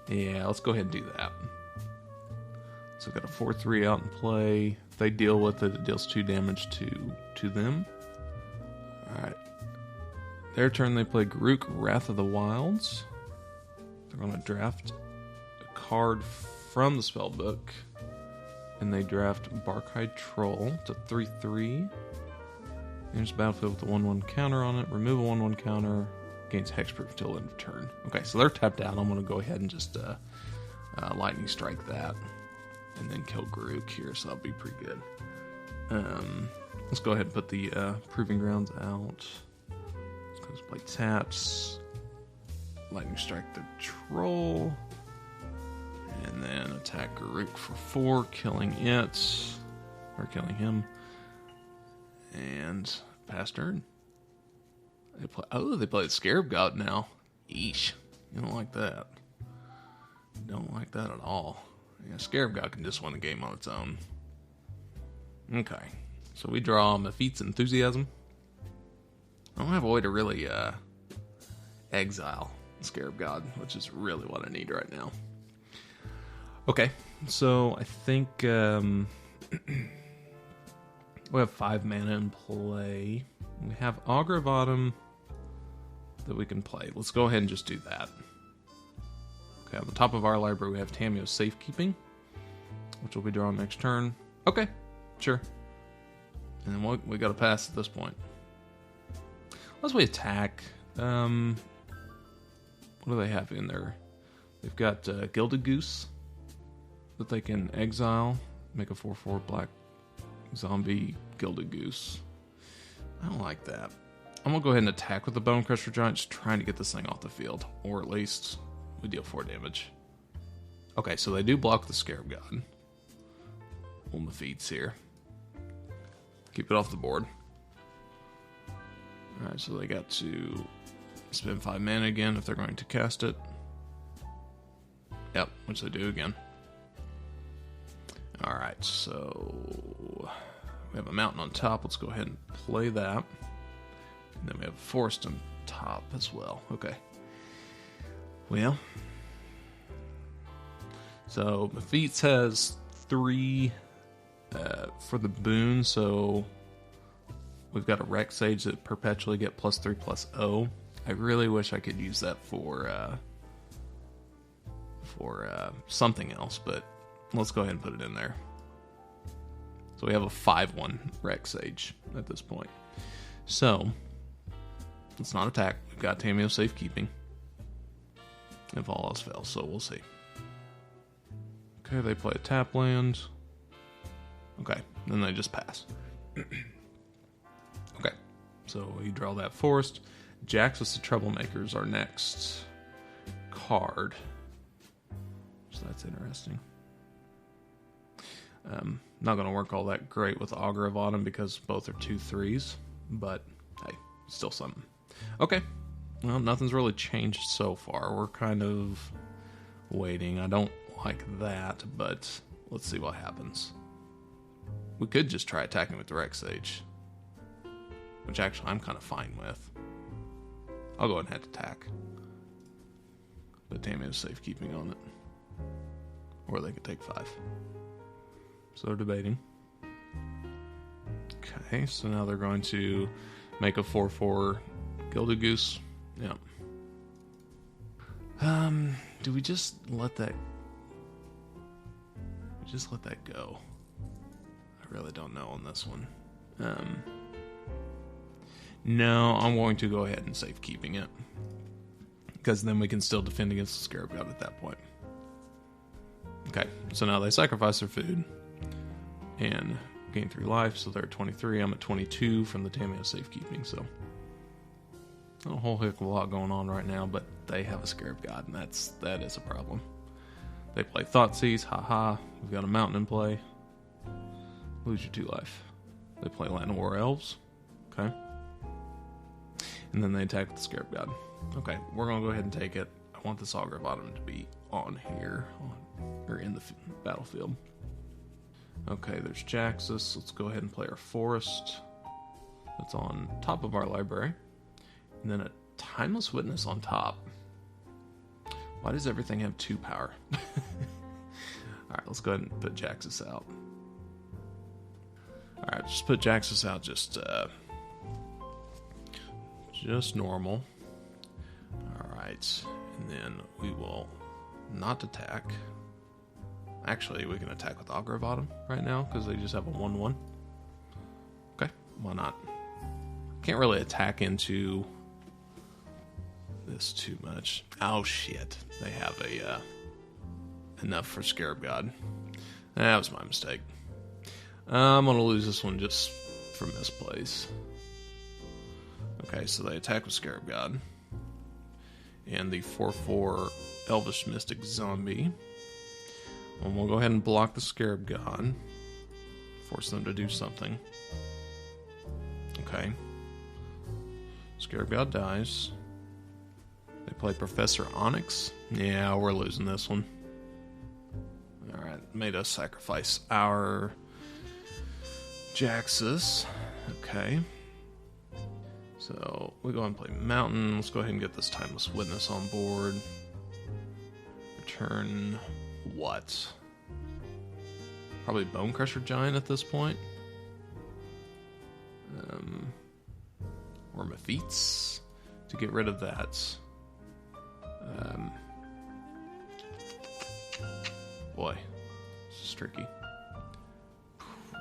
Yeah, let's go ahead and do that. So we've got a 4/3 out in play. If they deal with it, it deals 2 damage to them. Alright. Their turn, they play Garruk, Wrath of the Wilds. They're going to draft a card from the spellbook. And they draft Barkhide Troll. It's a 3/3. Enters the battlefield with a 1/1 counter on it. Remove a 1/1 counter. Gains hexproof till end of turn. Okay, so they're tapped out. I'm going to go ahead and just lightning strike that. And then kill Garruk here, so that'll be pretty good. Let's go ahead and put the Proving Grounds out. Let's play taps. Lightning strike the troll. And then attack Garruk for 4, killing it. Or killing him. And pass turn. They play the Scarab God now. Yeesh. You don't like that. Don't like that at all. Yeah, Scarab God can just win the game on its own. Okay. So we draw Mephi's Enthusiasm. I don't have a way to really exile Scarab God, which is really what I need right now. Okay. So I think we have 5 mana in play. We have Augur of Autumn that we can play. Let's go ahead and just do that. Okay, on the top of our library we have Tamiyo's Safekeeping, which will be drawn next turn. Okay, sure. And then we gotta pass at this point. Unless we attack. What do they have in there? They've got Gilded Goose that they can exile. Make a 4/4 black zombie Gilded Goose. I don't like that. I'm gonna go ahead and attack with the Bone Crusher Giant, just trying to get this thing off the field. Or at least we deal 4 damage. Okay, so they do block the Scarab God. Well, Mephi's here. Keep it off the board. Alright, so they got to spend 5 mana again if they're going to cast it. Yep, which they do again. Alright, so we have a mountain on top. Let's go ahead and play that. And then we have a forest on top as well. Okay. Well. So Mephi's has 3 for the boon, so we've got a Rex Sage that perpetually get +3/+0. I really wish I could use that for something else, but let's go ahead and put it in there. So we have a 5/1 Rex Sage at this point. So let's not attack. We've got Tamiyo's Safekeeping. If all else fails, so we'll see. Okay, they play a tap land. Okay, then they just pass. Okay, so we draw that forest. Jaxus the Troublemaker is our next card. So that's interesting. Not going to work all that great with Augur of Autumn because both are 2/3, but hey, still something. Okay, well, nothing's really changed so far. We're kind of waiting. I don't like that, but let's see what happens. We could just try attacking with the Rex Sage, which actually I'm kind of fine with. I'll go ahead and attack. But Tamiyo's Safekeeping on it. Or they could take 5. So they're debating. Okay, so now they're going to make a 4/4 Gilded Goose. Yep. Do we just let that... Just let that go? I really don't know on this one. No, I'm going to go ahead and Safekeeping it. Because then we can still defend against the Scarab God at that point. Okay, so now they sacrifice their food. And gain 3 life, so they're at 23. I'm at 22 from the Tamiyo Safekeeping, so... Not a whole heck of a lot going on right now, but they have a Scarab God, and that is a problem. They play Thoughtseize, haha. We've got a mountain in play. Lose your 2 life. They play Land of War Elves. Okay. And then they attack with the Scarab God. Okay, we're going to go ahead and take it. I want this Augur of Autumn to be on here, or in the battlefield. Okay, there's Jaxus. Let's go ahead and play our forest. That's on top of our library. And then a Timeless Witness on top. Why does everything have 2 power? Alright, let's go ahead and put Jaxus out. Alright, just put Jaxus out just normal. Alright, and then we will not attack. Actually, we can attack with Agravata right now, because they just have a 1-1. Okay, why not? Can't really attack into this too much. Oh shit, they have a enough for Scarab God. That was my mistake. I'm gonna lose this one just for misplays. Okay, so they attack with Scarab God. And the 4/4 Elvish Mystic Zombie. And we'll go ahead and block the Scarab God. Force them to do something. Okay. Scarab God dies. They play Professor Onyx. Yeah, we're losing this one. Alright, made us sacrifice our Jaxus. Okay. So, we go ahead and play Mountain. Let's go ahead and get this Timeless Witness on board. Return what? Probably Bone Crusher Giant at this point. Or Mephits to get rid of that. Boy, this is tricky.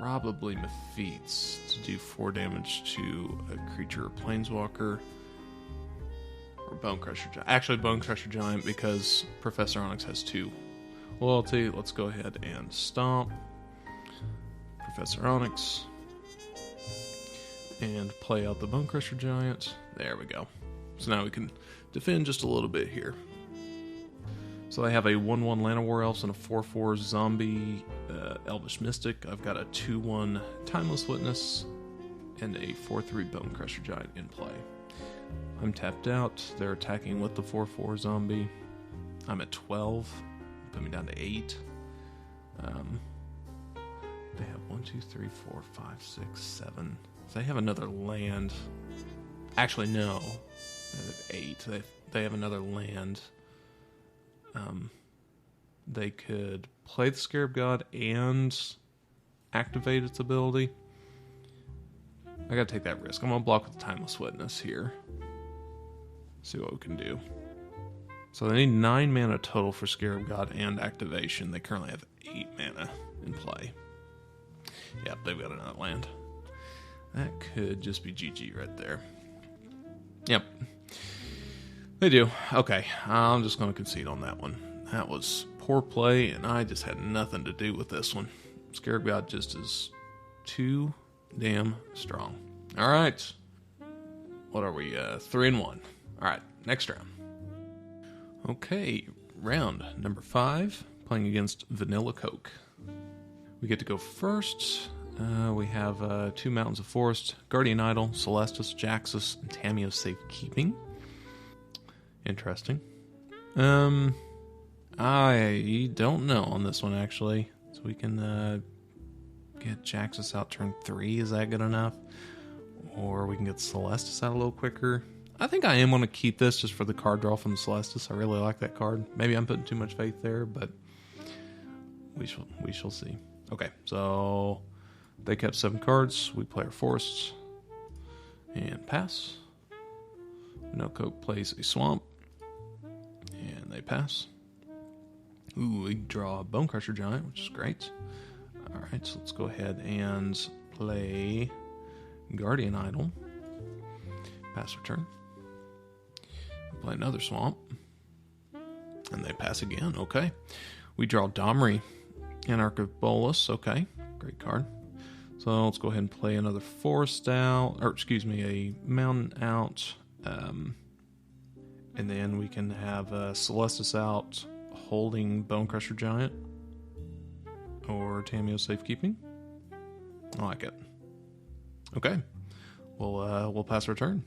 Probably Mephits to do 4 damage to a creature or planeswalker. Or Bone Crusher Giant. Actually, Bone Crusher Giant because Professor Onyx has 2 loyalty. Let's go ahead and stomp Professor Onyx. And play out the Bone Crusher Giant. There we go. So now we can defend just a little bit here. So they have a 1/1 Llanowar Elves and a 4/4 Zombie Elvish Mystic. I've got a 2/1 Timeless Witness and a 4/3 Bone Crusher Giant in play. I'm tapped out. They're attacking with the 4/4 Zombie. I'm at 12. Put me down to 8. They have 1, 2, 3, 4, 5, 6, 7. So they have another land. Actually, no. They have 8. They have another land. They could play the Scarab God and activate its ability. I gotta take that risk. I'm gonna block with the Timeless Witness here. See what we can do. So they need 9 mana total for Scarab God and activation. They currently have 8 mana in play. Yep, they've got another land. That could just be GG right there. Yep. They do. Okay, I'm just going to concede on that one. That was poor play, and I just had nothing to do with this one. Scarab God just is too damn strong. All right. What are we? 3-1. All right, next round. Okay, round number 5, playing against Vanilla Coke. We get to go first. We have 2 Mountains of Forest, Guardian Idol, Celestus, Jaxus, and Tamiyo's Safekeeping. Interesting. I don't know on this one, actually. So we can get Jaxus out turn 3. Is that good enough? Or we can get Celestus out a little quicker. I think I am going to keep this just for the card draw from Celestus. I really like that card. Maybe I'm putting too much faith there, but we shall see. Okay, so they kept 7 cards. We play our forests and pass. No Coke plays a swamp, and they pass. Ooh, we draw a Bone Crusher Giant, which is great. All right, so let's go ahead and play Guardian Idol. Pass return. Play another swamp, and they pass again. Okay, we draw Domri, Anarch of Bolus. Okay, great card. So let's go ahead and play another forest out, or excuse me, a mountain out. And then we can have Celestus out holding Bone Crusher Giant or Tamiyo's Safekeeping. I like it. Okay, we'll pass return.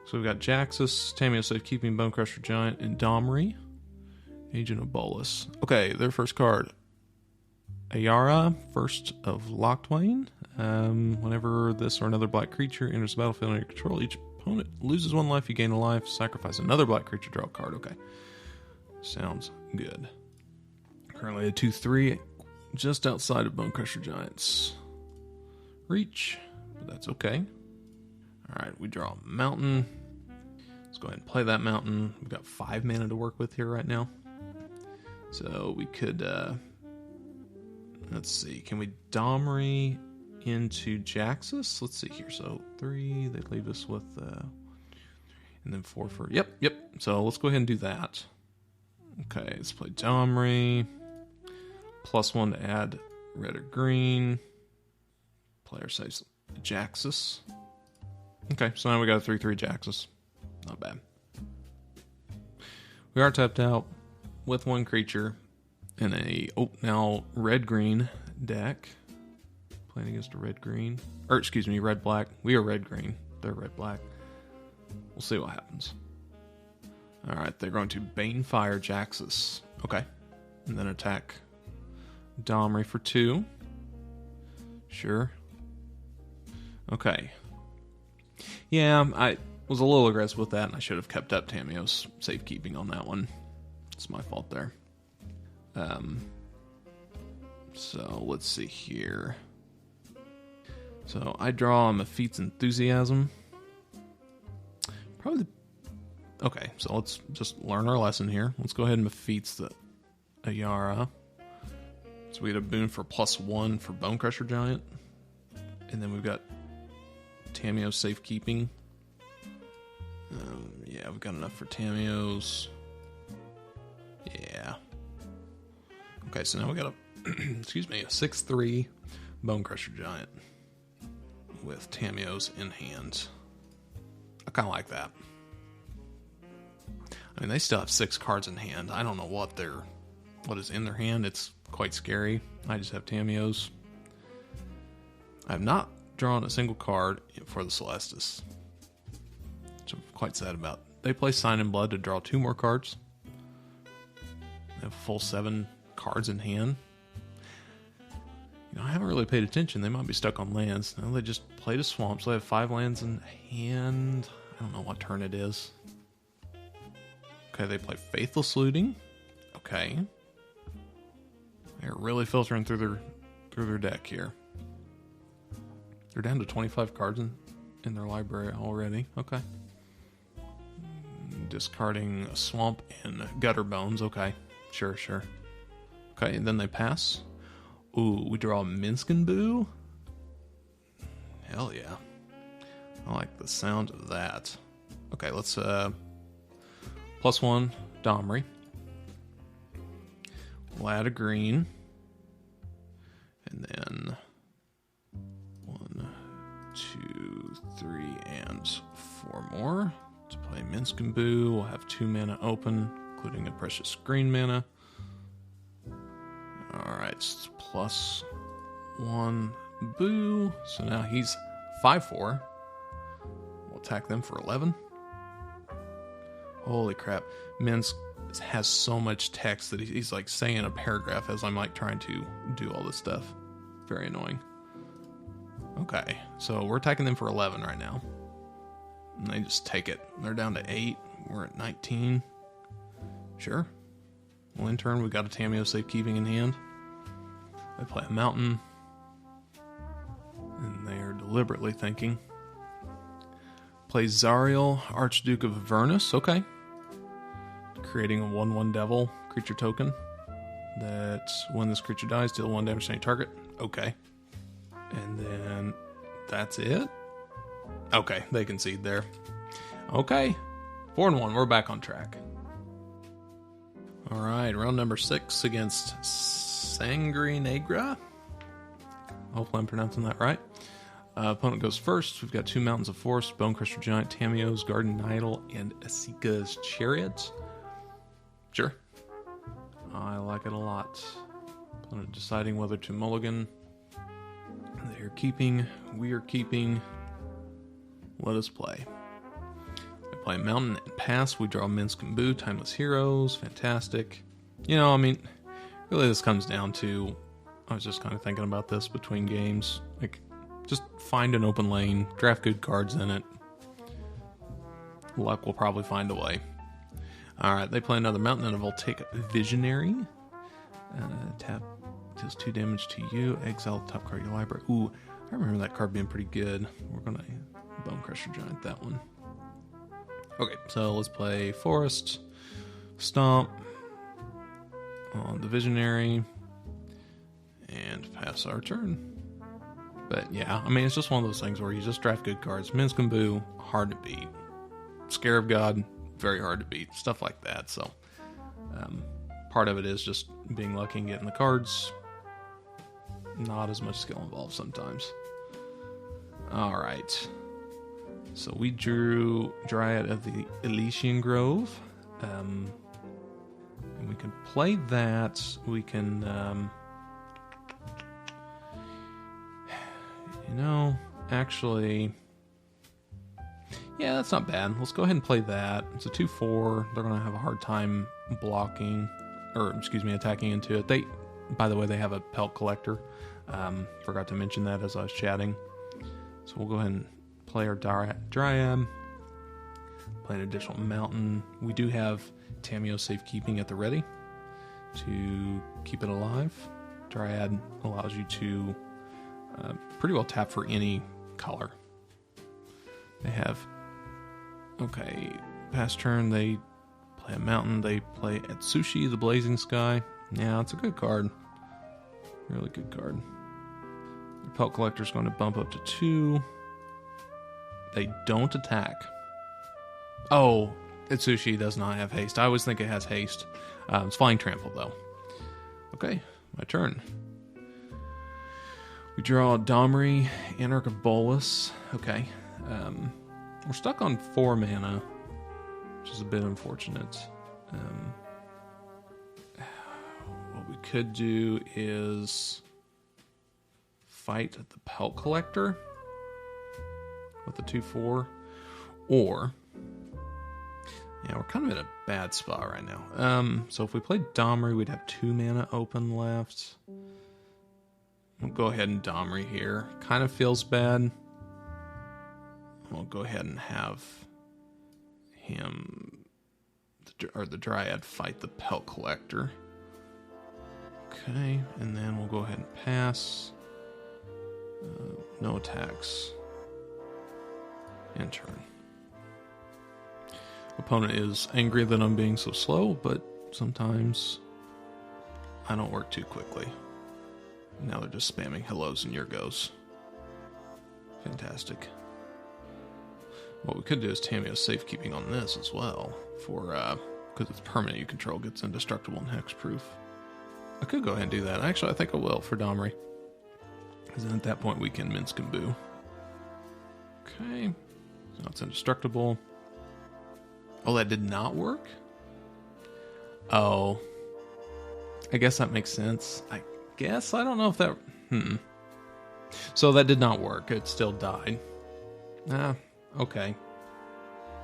So we've got Jaxus, Tamiyo's Safekeeping, Bone Crusher Giant, and Domri, Agent of Bolus. Okay, their first card. Ayara, First of Loctwain. Whenever this or another black creature enters the battlefield under your control, each Opponent loses 1 life, you gain a life. Sacrifice another black creature, draw a card. Okay. Sounds good. Currently a 2/3, just outside of Bonecrusher Giants' reach, but that's okay. Alright, we draw a mountain. Let's go ahead and play that mountain. We've got 5 mana to work with here right now. So we could, let's see, can we Domri into Jaxus? Let's see here. So 3, they leave us with, and then 4 for, yep. So let's go ahead and do that. Okay, let's play Domri. +1 to add red or green. Player saves Jaxus. Okay, so now we got a 3/3 Jaxus. Not bad. We are tapped out with 1 creature in a, now red-green deck. Playing against a red-green. Or, excuse me, red-black. We are red-green. They're red-black. We'll see what happens. Alright, they're going to Banefire Jaxus. Okay. And then attack Domri for 2. Sure. Okay. Yeah, I was a little aggressive with that, and I should have kept up Tamiyo's safekeeping on that one. It's my fault there. So, let's see here. So, I draw Mephi's Enthusiasm. Probably the... Okay, so let's just learn our lesson here. Let's go ahead and Mephi's the Ayara. So we get a boon for +1 for Bonecrusher Giant. And then we've got Tamiyo's safekeeping. Yeah, we've got enough for Tamiyo's. Yeah. Okay, so now we got a, excuse me, a 6/3 Bonecrusher Giant with Tamiyo's in hand. I kind of like that. I mean, they still have 6 cards in hand. I don't know what is in their hand. It's quite scary. I just have Tamiyo's. I have not drawn a single card for the Celestis, which I'm quite sad about. They play Sign in Blood to draw 2 more cards. They have a full 7 cards in hand. You know, I haven't really paid attention. They might be stuck on lands. No, they just played a swamp, so they have 5 lands in hand. I don't know what turn it is. Okay, they play Faithless Looting. Okay. They're really filtering through their deck here. They're down to 25 cards in their library already. Okay. Discarding a Swamp and Gutter Bones. Okay. Sure. Okay, and then they pass. Ooh, we draw Minskin Boo. Hell yeah. I like the sound of that. Okay, let's +1 Domri. We'll add a green. And then 1, 2, 3, and 4 more. To play Minskin Boo, we'll have 2 mana open, including a precious green mana. Alright, it's +1 Boo. So now he's 5/4. We'll attack them for 11. Holy crap. Minsk has so much text that he's like saying a paragraph as I'm like trying to do all this stuff. Very annoying. Okay, so we're attacking them for 11 right now. And they just take it. They're down to 8. We're at 19. Sure. Well, in turn, we got a Tamiyo safekeeping in hand. They play a mountain. And they are deliberately thinking. Play Zariel, Archduke of Avernus. Okay. Creating a 1/1 devil creature token. That when this creature dies, deal 1 damage to any target. Okay. And then that's it. Okay, they concede there. Okay. 4-1, we're back on track. Alright, round number 6 against Sangre Negra. Hopefully I'm pronouncing that right. Opponent goes first. We've got 2 Mountains of Force, Bonecrusher Giant, Tamiyo's Garden Idol, and Asika's Chariot. Sure. I like it a lot. Opponent deciding whether to mulligan. They're keeping. We are keeping. Let us play. We play Mountain and pass. We draw Minskin Boo, Timeless Heroes. Fantastic. You know, I mean, really this comes down to, I was just kind of thinking about this between games. Like, just find an open lane, draft good cards in it. luck will probably find a way. Alright, they play another mountain and a Voltaic Visionary. Tap deals 2 damage to you. Exile the top card of your library. Ooh, I remember that card being pretty good. We're going to Bone Crusher Giant that one. Okay, so let's play Forest, Stomp on the Visionary, and pass our turn. But yeah, I mean, it's just one of those things where you just draft good cards. Minskambu, hard to beat. Scarab God, very hard to beat. Stuff like that. So part of it is just being lucky and getting the cards. Not as much skill involved sometimes. Alright. So we drew Dryad of the Elysian Grove. And we can play that. We can... actually... Yeah, that's not bad. Let's go ahead and play that. It's a 2/4. They're going to have a hard time blocking... attacking into it. By the way, they have a Pelt Collector. Forgot to mention that as I was chatting. So we'll go ahead and play our Dryad. Play an additional mountain. We do have Tamiyo Safekeeping at the ready to keep it alive. Dryad allows you to pretty well tap for any color. They have... Okay, past turn they play a mountain. They play Atsushi, the Blazing Sky. Yeah, it's a good card. Really good card. The Pelt Collector's going to bump up to 2. They don't attack. Oh, Atsushi does not have haste. I always think it has haste. It's Flying Trample, though. Okay, my turn. We draw Domri, Anarch of Bolus. Okay. We're stuck on 4 mana, which is a bit unfortunate. What we could do is fight the Pelt Collector with the 2/4, or yeah, we're kind of in a bad spot right now. So if we played Domri, we'd have 2 mana open left. We'll go ahead and Domri here. Kind of feels bad. We'll go ahead and have him, or the Dryad, fight the Pelt Collector. Okay, and then we'll go ahead and pass. No attacks. And turn. Opponent is angry that I'm being so slow, but sometimes I don't work too quickly. Now they're just spamming hellos and your goes. Fantastic. What we could do is Tamiyo Safekeeping on this as well, for because it's permanent you control, gets indestructible and hexproof. I could go ahead and do that. Actually, I think I will for Domri. Because then at that point we can Minskambu. Okay. So it's indestructible. Oh, that did not work? Oh. I guess that makes sense. I don't know if that... So that did not work. It still died. Okay.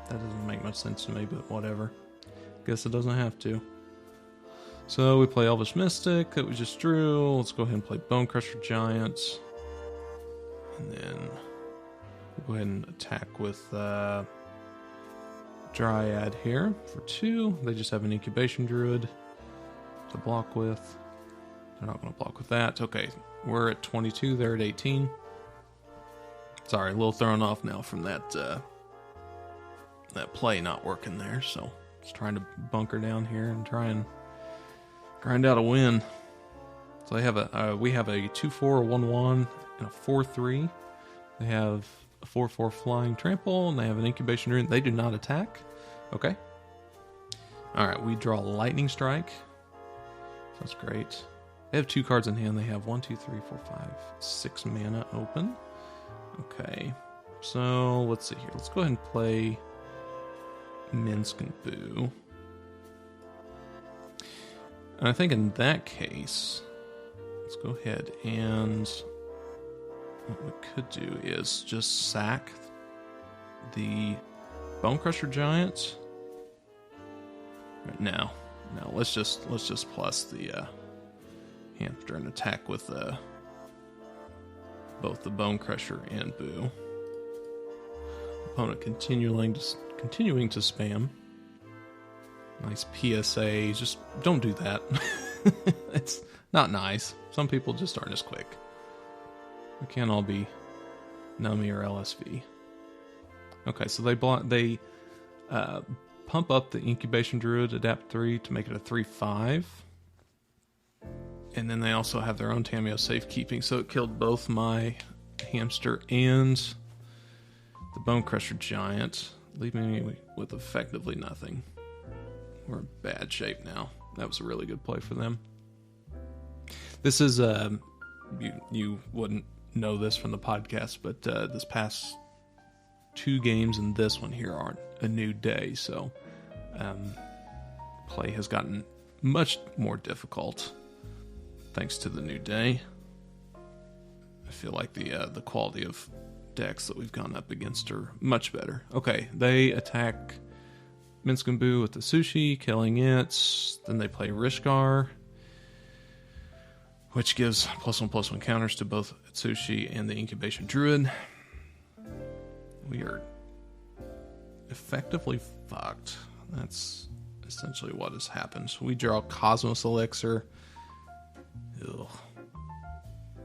That doesn't make much sense to me, but whatever. Guess it doesn't have to. So we play Elvish Mystic that we just drew. Let's go ahead and play Bone Crusher Giant. And then we'll go ahead and attack with Dryad here for 2. They just have an Incubation Druid to block with. They're not going to block with that. Okay, we're at 22. They're at 18. Sorry, a little thrown off now from that that play not working there. So just trying to bunker down here and try and grind out a win. So they have we have a 2/4, a 1/1, and a 4/3. They have a 4/4 Flying Trample, and they have an Incubation Rune. They do not attack. Okay. All right, we draw Lightning Strike. That's great. They have 2 cards in hand. They have 1, 2, 3, 4, 5, 6 mana open. Okay. So let's see here. Let's go ahead and play Minskambu. And I think in that case, let's go ahead and what we could do is just sack the Bone Crusher Giant. No, let's just plus the Hamster and attack with both the Bone Crusher and Boo. Opponent continuing to spam. Nice PSA. Just don't do that. It's not nice. Some people just aren't as quick. We can't all be Nummy or LSV. Okay, so they pump up the Incubation Druid Adapt 3 to make it a 3/5. And then they also have their own Tamiyo safekeeping, so it killed both my hamster and the Bone Crusher Giant, leaving me with effectively nothing. We're in bad shape now. That was a really good play for them. This is, you wouldn't know this from the podcast, but this past 2 games and this one here aren't a new day, so play has gotten much more difficult thanks to the new day. I feel like the quality of decks that we've gone up against are much better. Okay, they attack Minskenbu with the Sushi, killing it. Then they play Rishgar, which gives +1/+1 counters to both Sushi and the Incubation Druid. We are effectively fucked. That's essentially what has happened. So we draw Cosmos Elixir. Ugh.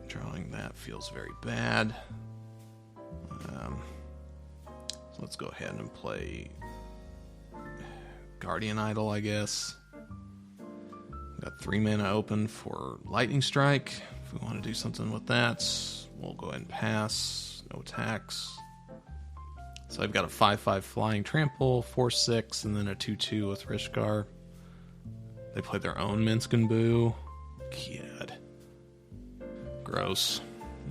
Drawing that feels very bad. So let's go ahead and play Guardian Idol, I guess. Got 3 mana open for Lightning Strike. If we want to do something with that, we'll go ahead and pass. No attacks. So I've got a 5/5 Flying Trample, 4/6, and then a 2/2 with Rishgar. They play their own Minskenbu. Kid. Gross.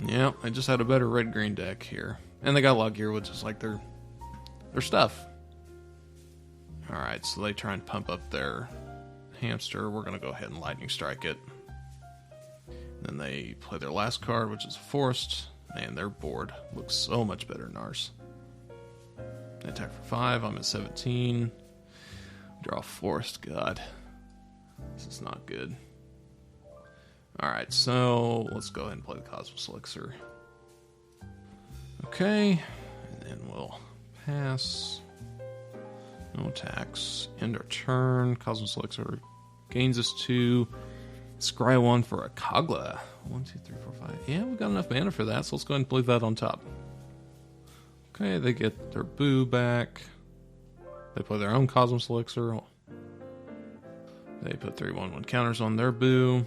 Yeah, I just had a better red-green deck here. And they got Loggear, which is like their stuff. Alright, so they try and pump up their hamster. We're going to go ahead and Lightning Strike it. Then they play their last card, which is Forest. Man, their board looks so much better than ours. They attack for 5. I'm at 17. Draw Forest. God. This is not good. Alright, so let's go ahead and play the Cosmos Elixir. Okay, and then we'll pass. No attacks. End our turn. Cosmos Elixir gains us 2. Scry 1 for a Kogla. 1, 2, 3, 4, 5. Yeah, we've got enough mana for that, so let's go ahead and play that on top. Okay, they get their Boo back. They play their own Cosmos Elixir. They put 3/1/1 counters on their Boo.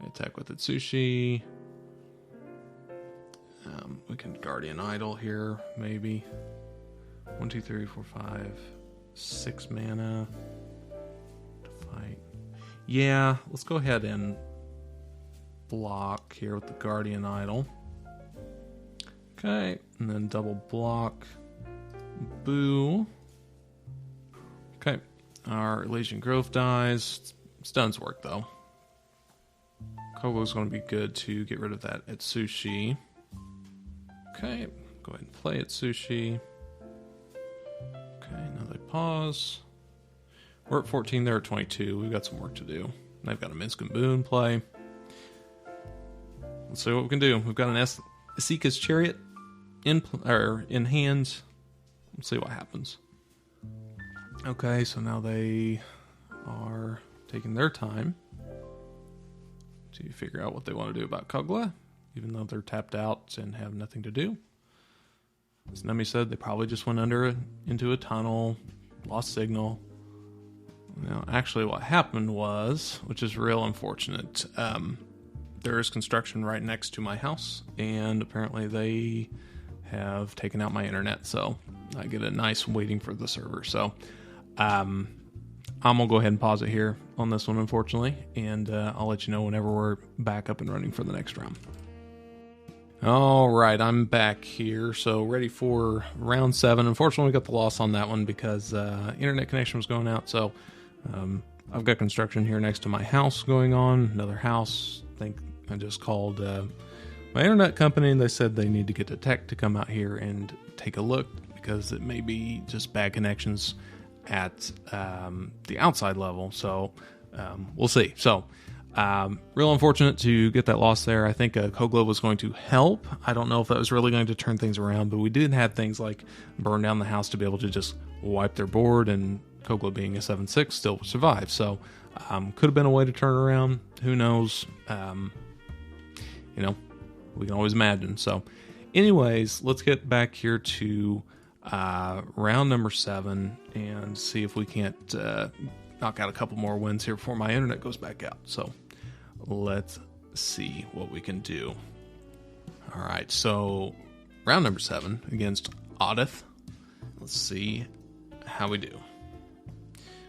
They attack with Itsushi. We can Guardian Idol here, maybe. 1, 2, 3, 4, 5, 6 mana to fight. Yeah, let's go ahead and block here with the Guardian Idol. Okay, and then double block. Boo. Okay, our Elysian Grove dies. Stuns work though. Kogo's going to be good to get rid of that Itsushi. Okay, go ahead and play Itsushi. Okay, now they pause. We're at 14, they're at 22. We've got some work to do. They've got a Minskenbu in play. Let's see what we can do. We've got an Asika's Chariot in hand. Let's see what happens. Okay, so now they are taking their time to figure out what they want to do about Kogla, even though they're tapped out and have nothing to do. As Nemi said, they probably just went into a tunnel, lost signal. Now, actually what happened was, which is real unfortunate, there is construction right next to my house, and apparently they have taken out my internet, so I get a nice waiting for the server. So I'm going to go ahead and pause it here on this one, unfortunately, and I'll let you know whenever we're back up and running for the next round. All right, I'm back here, so ready for round 7. Unfortunately, we got the loss on that one because internet connection was going out, so I've got construction here next to my house going on, another house. I think I just called my internet company, and they said they need to get a tech to come out here and take a look because it may be just bad connections at the outside level, so we'll see. So Real unfortunate to get that loss there. I think Kogla was going to help. I don't know if that was really going to turn things around, but we did have things like burn down the house to be able to just wipe their board, and Kogla being a 7/6 still survive. So could have been a way to turn around. Who knows? We can always imagine. So anyways, let's get back here to round number 7 and see if we can't knock out a couple more wins here before my internet goes back out. So let's see what we can do. All right, so round number 7 against Odith. Let's see how we do.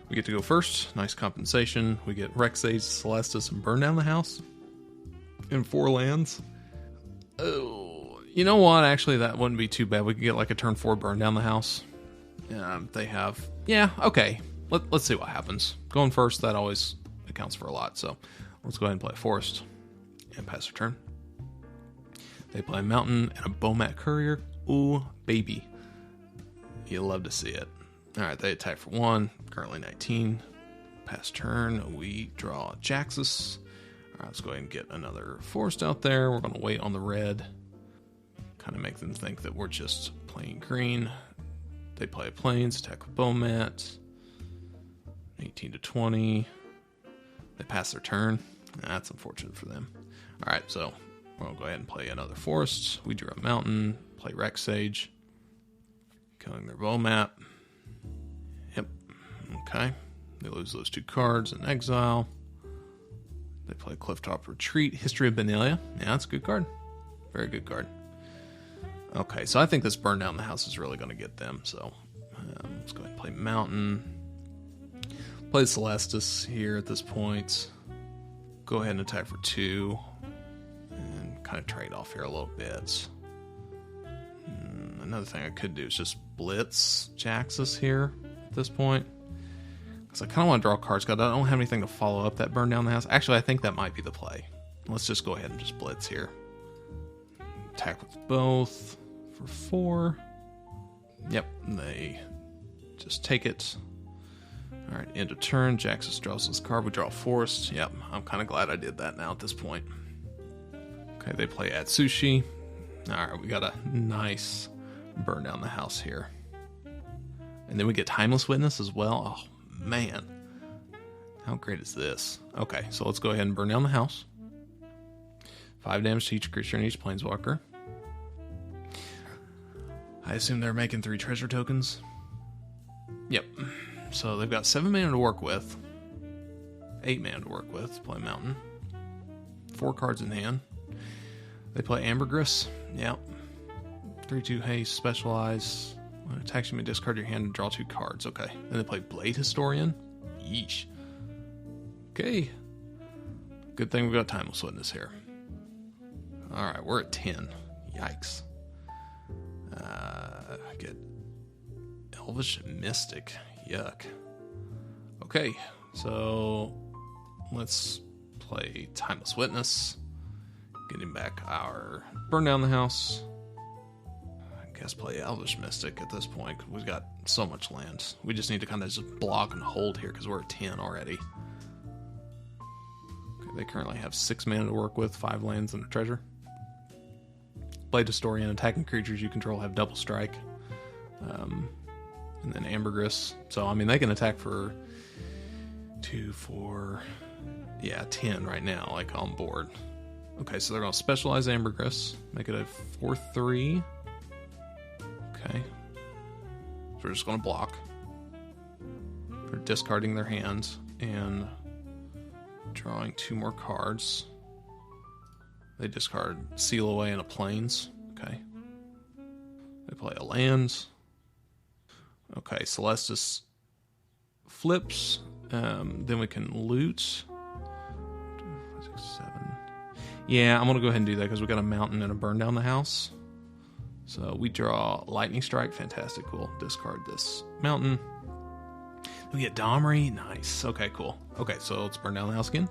We get to go first. Nice compensation. We get Rexage, Celestis, and Burn Down the House in 4 lands. Oh, you know what? Actually, that wouldn't be too bad. We could get like a turn 4 Burn Down the House. They have... Yeah, okay. Let's see what happens. Going first, that always accounts for a lot. So let's go ahead and play Forest and pass our turn. They play a Mountain and a Bomat Courier. Ooh, baby. You love to see it. All right, they attack for 1. Currently 19. Pass turn. We draw Jaxus. All right, let's go ahead and get another Forest out there. We're going to wait on the red. Kind of make them think that we're just playing green. They play Plains, attack with Bomat. 18 to 20. They pass their turn. That's unfortunate for them. All right, so we'll go ahead and play another Forest. We drew a Mountain. Play Rexage. Killing their Bomat. Yep. Okay. They lose those 2 cards in exile. They play Clifftop Retreat. History of Benelia. Yeah, that's a good card. Very good card. Okay, so I think this Burn Down the House is really going to get them. So let's go ahead and play Mountain. Play Celestis here at this point. Go ahead and attack for 2. And kind of trade off here a little bit. Another thing I could do is just blitz Jaxus here at this point. Because I kind of want to draw cards, because I don't have anything to follow up that Burn Down the House. Actually, I think that might be the play. Let's just go ahead and just blitz here. Attack with both for 4. Yep, they just take it. All right, end of turn. Jaxus draws this card. We draw a Forest. Yep, I'm kind of glad I did that now at this point. Okay, they play Atsushi. All right, we got a nice Burn Down the House here. And then we get Timeless Witness as well. Oh, man. How great is this? Okay, so let's go ahead and burn down the house. 5 damage to each creature and each planeswalker. I assume they're making 3 treasure tokens. Yep. So they've got 7 mana to work with. 8 mana to work with to play Mountain. 4 cards in hand. They play Ambergris. Yep. 3/2 haste, specialize. When it attacks, you may discard your hand and draw 2 cards. Okay. Then they play Blade Historian. Yeesh. Okay. Good thing we've got Timeless Witness here. Alright, we're at 10. Yikes. Get Elvish Mystic. Yuck. Okay, so let's play Timeless Witness. Getting back our Burn Down the House. I guess play Elvish Mystic at this point. We've got so much land. We just need to kind of just block and hold here because we're at 10 already. Okay, they currently have 6 mana to work with, 5 lands and a treasure. Blade Historian, attacking creatures you control have double strike. And then Ambergris. So, I mean, they can attack for 2, 4, 10 right now, like on board. Okay, so they're going to specialize Ambergris, make it a 4/3. Okay. So we're just going to block. They're discarding their hands and drawing 2 more cards. They discard Seal Away and a Plains. Okay. They play a land. Okay, Celestis flips. Then we can loot. 5, 6, 7. Yeah, I'm going to go ahead and do that because we got a Mountain and a Burn Down the House. So we draw Lightning Strike. Fantastic, cool. Discard this Mountain. We get Domri. Nice. Okay, cool. Okay, so let's Burn Down the House again.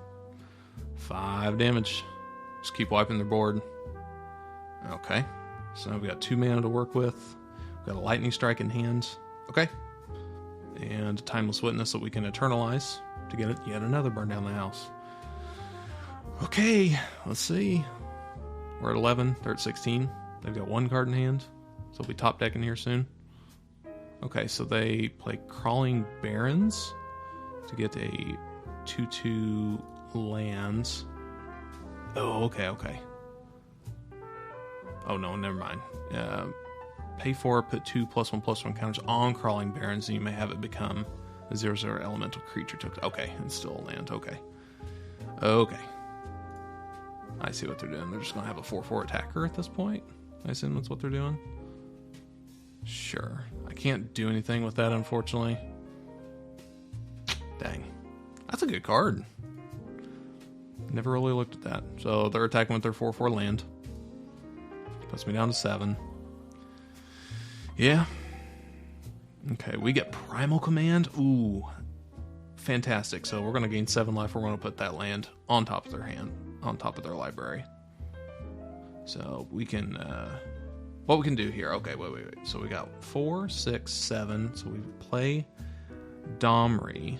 5 damage. Just keep wiping their board. Okay. So we got 2 mana to work with. We've got a Lightning Strike in hand. Okay. And a Timeless Witness that we can eternalize to get it yet another Burn Down the House. Okay, let's see. We're at 11. They're at 16. They've got one card in hand. So they'll be top decking here soon. Okay, so they play Crawling Barrens to get a 2/2 land. Oh, okay. Oh, no, never mind. Pay 4, put 2+1/+1 counters on Crawling Barrens, and you may have it become a 0/0 elemental creature token. Okay, it's still a land. Okay. I see what they're doing. They're just going to have a 4/4 attacker at this point. I assume that's what they're doing. Sure. I can't do anything with that, unfortunately. Dang. That's a good card. Never really looked at that. So they're attacking with their 4/4 land. Puts me down to 7. Yeah. Okay, we get Primal Command. Ooh. Fantastic. So we're going to gain 7 life. We're going to put that land on top of their hand, on top of their library. So we can, what we can do here. Okay, wait. So we got 4, 6, 7. So we play Domri.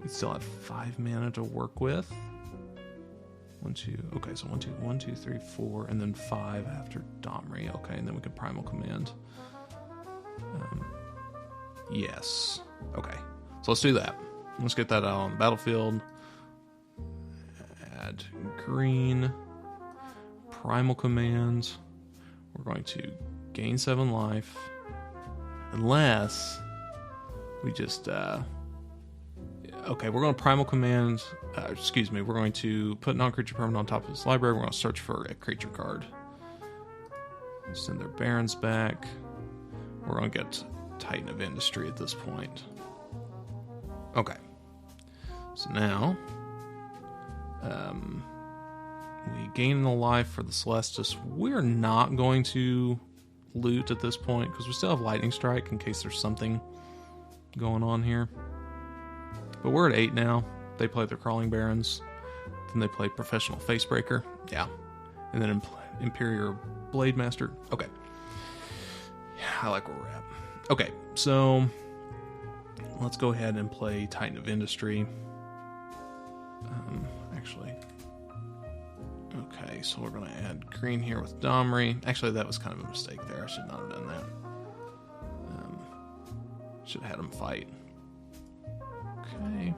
We still have 5 mana to work with. 1, 2. Okay, so 1, 2, 3, 4, and then 5 after Domri. Okay, and then we can Primal Command. Yes. Okay. So let's do that. Let's get that out on the battlefield. Add green. Primal Command. We're going to gain 7 life. Unless we just... okay, we're going to Primal Command... we're going to put non-creature permanent on top of this library. We're going to search for a creature card. Send their Barons back. We're going to get Titan of Industry at this point. Okay. So now, we gain the life for the Celestis. We're not going to loot at this point because we still have Lightning Strike in case there's something going on here. But we're at 8 now. They play their Crawling Barons. Then they play Professional Facebreaker. Yeah. And then Imperial Blade Master. Okay. Yeah, I like where we're at. Okay, so let's go ahead and play Titan of Industry. Okay, so we're going to add green here with Domri. Actually, that was kind of a mistake there. I should not have done that. Should have had him fight. Okay.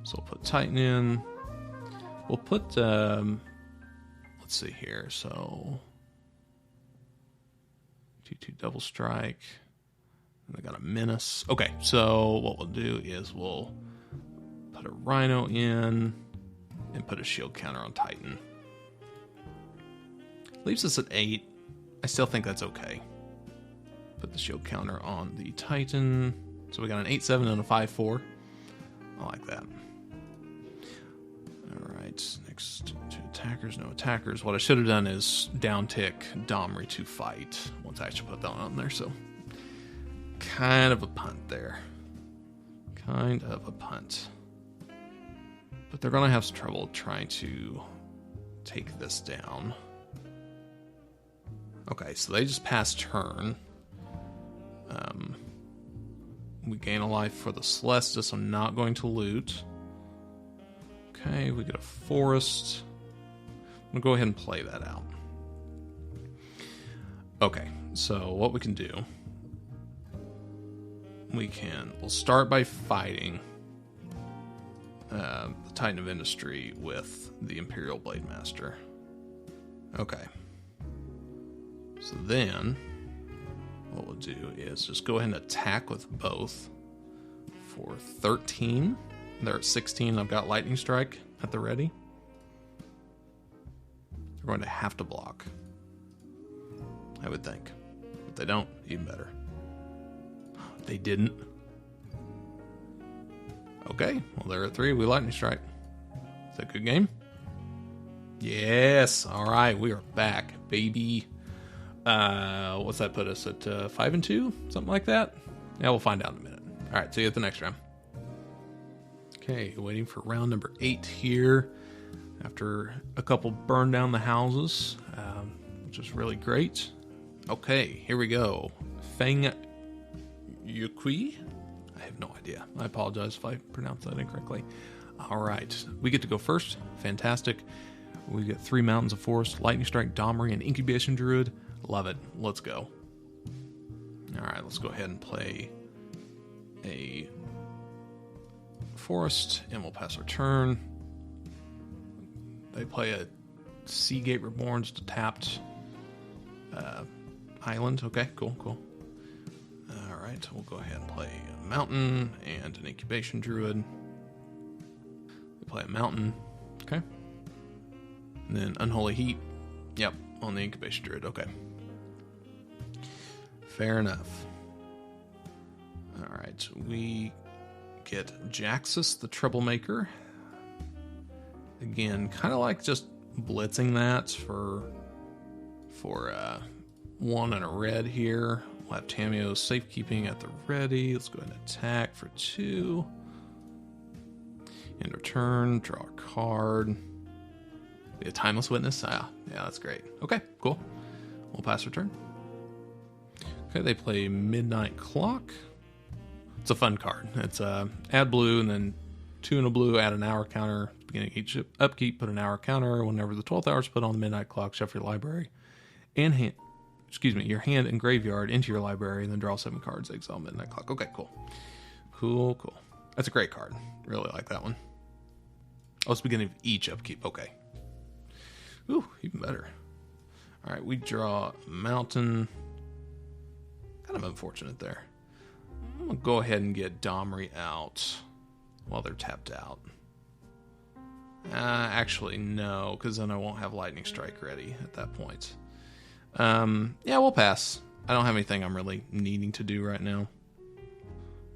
So we'll put Titan in. We'll put, let's see here. So 2/2 double strike. And they got a menace. Okay, so what we'll do is we'll put a Rhino in and put a shield counter on Titan. Leaves us at 8. I still think that's okay. Put the shield counter on the Titan. So we got an 8/7 and a 5/4. I like that. Alright, next 2 attackers, no attackers. What I should have done is down tick Domri to fight once I actually put that on there, so kind of a punt there. Kind of a punt. But they're going to have some trouble trying to take this down. Okay, so they just passed turn. We gain a life for the Celestis. I'm not going to loot. Okay, we get a forest. I'm going to go ahead and play that out. Okay, so what we can do... We'll start by fighting the Titan of Industry with the Imperial Blade Master. Okay. So then, what we'll do is just go ahead and attack with both for 13. They're at 16. I've got Lightning Strike at the ready. They're going to have to block, I would think. If they don't, even better. They didn't. Okay, well, they're at 3. We Lightning Strike. Is that a good game? Yes. All right, we are back, baby. What's that put us at 5-2? Something like that? Yeah, we'll find out in a minute. All right, see you at the next round. Okay, waiting for round number 8 here. After a couple burn down the houses, which is really great. Okay, here we go. Feng Yukui? I have no idea. I apologize if I pronounced that incorrectly. All right, we get to go first. Fantastic. We get 3 Mountains of Forest, Lightning Strike, Domri, and Incubation Druid. Love it. Let's go. All right, let's go ahead and play a Forest, and we'll pass our turn. They play a Seagate Reborn's to tapped island. Okay, cool. All right, we'll go ahead and play a Mountain and an Incubation Druid. We play a Mountain. Okay. And then Unholy Heat. Yep, on the Incubation Druid. Okay. Fair enough. All right, we get Jaxus, the Troublemaker. Again, kind of like just blitzing that for 1 and a red here. We'll have Tamio's Safekeeping at the ready. Let's go ahead and attack for 2. End of turn, draw a card. Be a Timeless Witness. Yeah, that's great. Okay, cool. We'll pass our turn. Okay, they play Midnight Clock. It's a fun card. It's add blue and then 2 and a blue, add an hour counter. Beginning of each upkeep, put an hour counter. Whenever the 12th hour is put on the Midnight Clock, shuffle your library and your hand and graveyard into your library, and then draw 7 cards, exile Midnight Clock. Okay, cool. That's a great card. Really like that one. Oh, it's beginning of each upkeep. Okay. Ooh, even better. All right, we draw a Mountain. Kind of unfortunate there. I'm going to go ahead and get Domri out while they're tapped out. Actually, no, because then I won't have Lightning Strike ready at that point. Yeah, we'll pass. I don't have anything I'm really needing to do right now.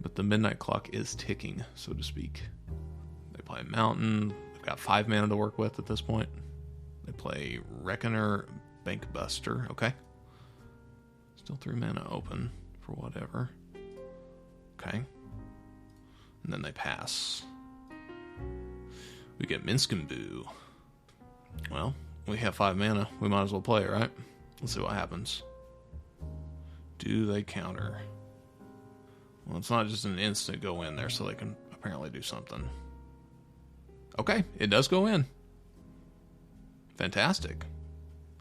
But the Midnight Clock is ticking, so to speak. They play Mountain. They've got 5 mana to work with at this point. They play Reckoner, Bankbuster. Okay. Still 3 mana open for whatever. Okay. And then they pass. We get Minskenboo. Well, we have 5 mana. We might as well play it, right? Let's see what happens. Do they counter? Well, it's not just an instant go in there, so they can apparently do something. Okay, it does go in. Fantastic.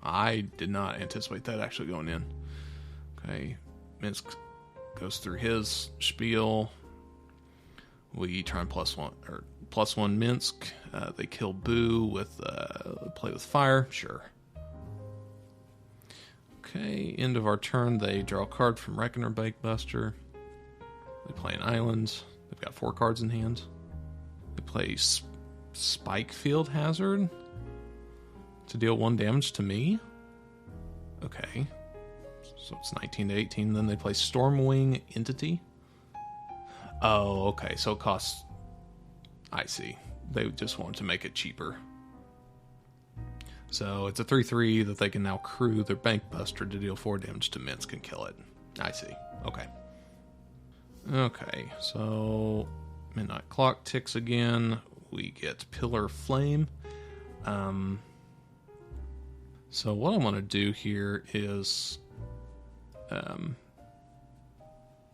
I did not anticipate that actually going in. Okay, Minsk goes through his spiel. We try and +1 Minsk. They kill Boo with play with fire. Sure. Okay, end of our turn. They draw a card from Reckoner Bankbuster. They play an island. They've got 4 cards in hand. They play Spike Field Hazard to deal 1 damage to me. Okay. So it's 19 to 18. Then they play Stormwing Entity. Oh, okay. So it costs... I see. They just wanted to make it cheaper. So it's a 3/3 that they can now crew their Bankbuster to deal 4 damage to Minsk and kill it. I see. Okay. Okay, so Midnight Clock ticks again. We get Pillar Flame. So what I'm going to do here is... I'm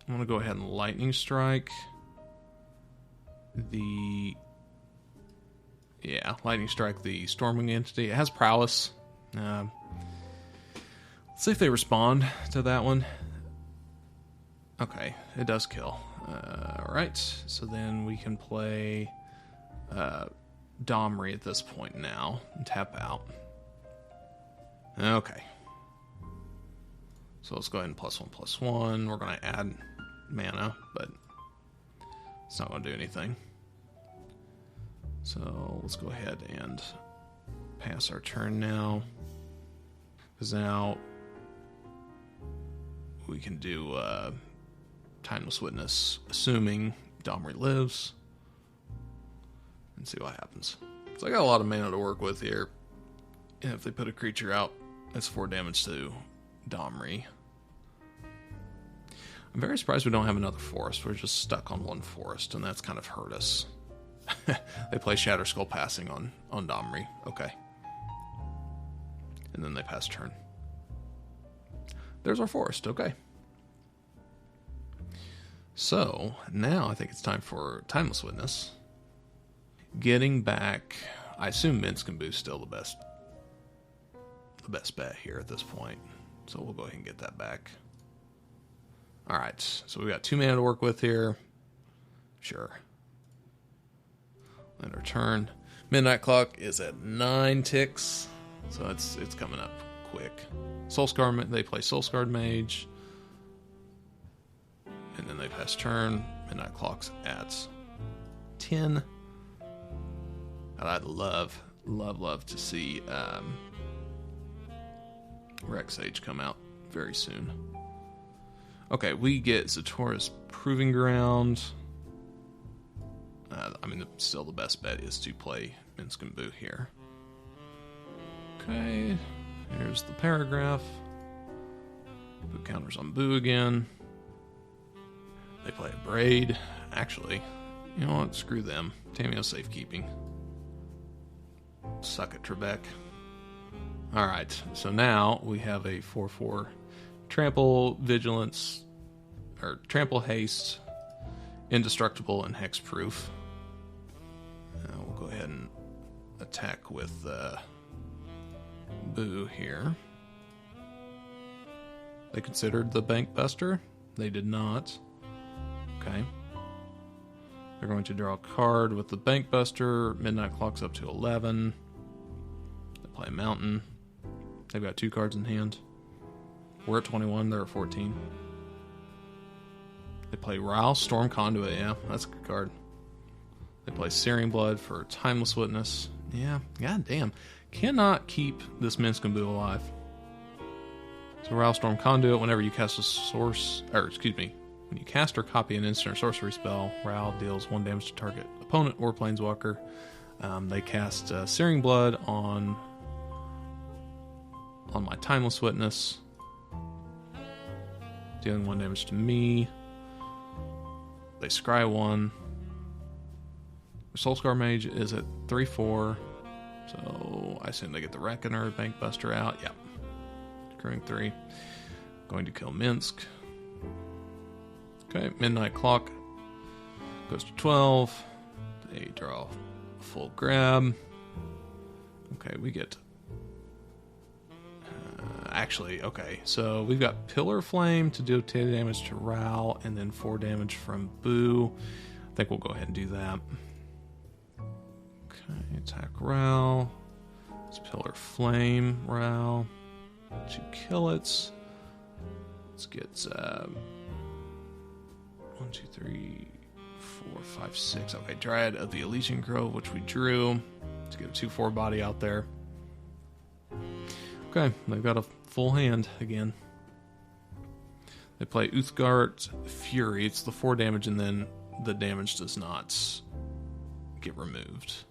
going to go ahead and Lightning Strike Lightning Strike the Stormwing Entity. It has Prowess. Let's see if they respond to that one. Okay, it does kill. Alright, so then we can play Domri at this point now and tap out. Okay. So let's go ahead and +1/+1. We're going to add mana, but it's not going to do anything. So let's go ahead and pass our turn now. Because now we can do Timeless Witness, assuming Domri lives, and see what happens. So I got a lot of mana to work with here. And if they put a creature out, that's 4 damage to Domri. I'm very surprised we don't have another forest. We're just stuck on 1 forest, and that's kind of hurt us. They play Shatter Skull Passing on Domri. Okay. And then they pass turn. There's our forest. Okay. So, now I think it's time for Timeless Witness. getting back. I assume Minsk and Boo's still the best bet here at this point. So we'll go ahead and get that back. Alright, so we got 2 mana to work with here. Sure. And our turn. Midnight Clock is at 9 ticks. So it's coming up quick. They play Soulscarred Mage. And then they pass turn. Midnight Clock's at 10. And I'd love to see Rex Age come out very soon. Okay, we get Zatora's Proving Ground. Still the best bet is to play Minsk and Boo here. Okay, here's the paragraph. Boo counters on Boo again. They play a Braid. Actually, you know what? Screw them. Tameo safekeeping. Suck it, Trebek. Alright, so now we have a 4/4 Trample Vigilance, or Trample Haste, Indestructible, and Hexproof. We'll go ahead and attack with Boo here. They considered the Bank Buster. They did not. Okay. They're going to draw a card with the Bank Buster. Midnight Clock's up to 11. They play a Mountain. They've got 2 cards in hand. We're at 21. They're at 14. They play Ryle, Storm Conduit. Yeah, that's a good card. They play Searing Blood for Timeless Witness. Yeah, god damn. Cannot keep this Minsk and Boo alive. So Ryle, Storm Conduit, whenever you cast when you cast or copy an instant or sorcery spell, Ryle deals 1 damage to target opponent or planeswalker. They cast Searing Blood on my Timeless Witness, dealing 1 damage to me. They scry 1. Soulscar Mage is at 3/4, so I assume they get the Reckoner, Bank Buster out. Yep. Accruing 3. Going to kill Minsk. Okay, Midnight Clock goes to 12. They draw a full grab. Okay, we get... okay, so we've got Pillar Flame to do 10 damage to Ral, and then 4 damage from Boo. I think we'll go ahead and do that. Okay, attack Ral. It's Pillar Flame, Ral. To kill it. Let's get 1, 2, 3, 4, 5, 6. Okay, Dryad of the Elysian Grove, which we drew. Let's get a 2/4 body out there. Okay, they've got a full hand again. They play Uthgardt Fury. It's the 4 damage, and then the damage does not get removed.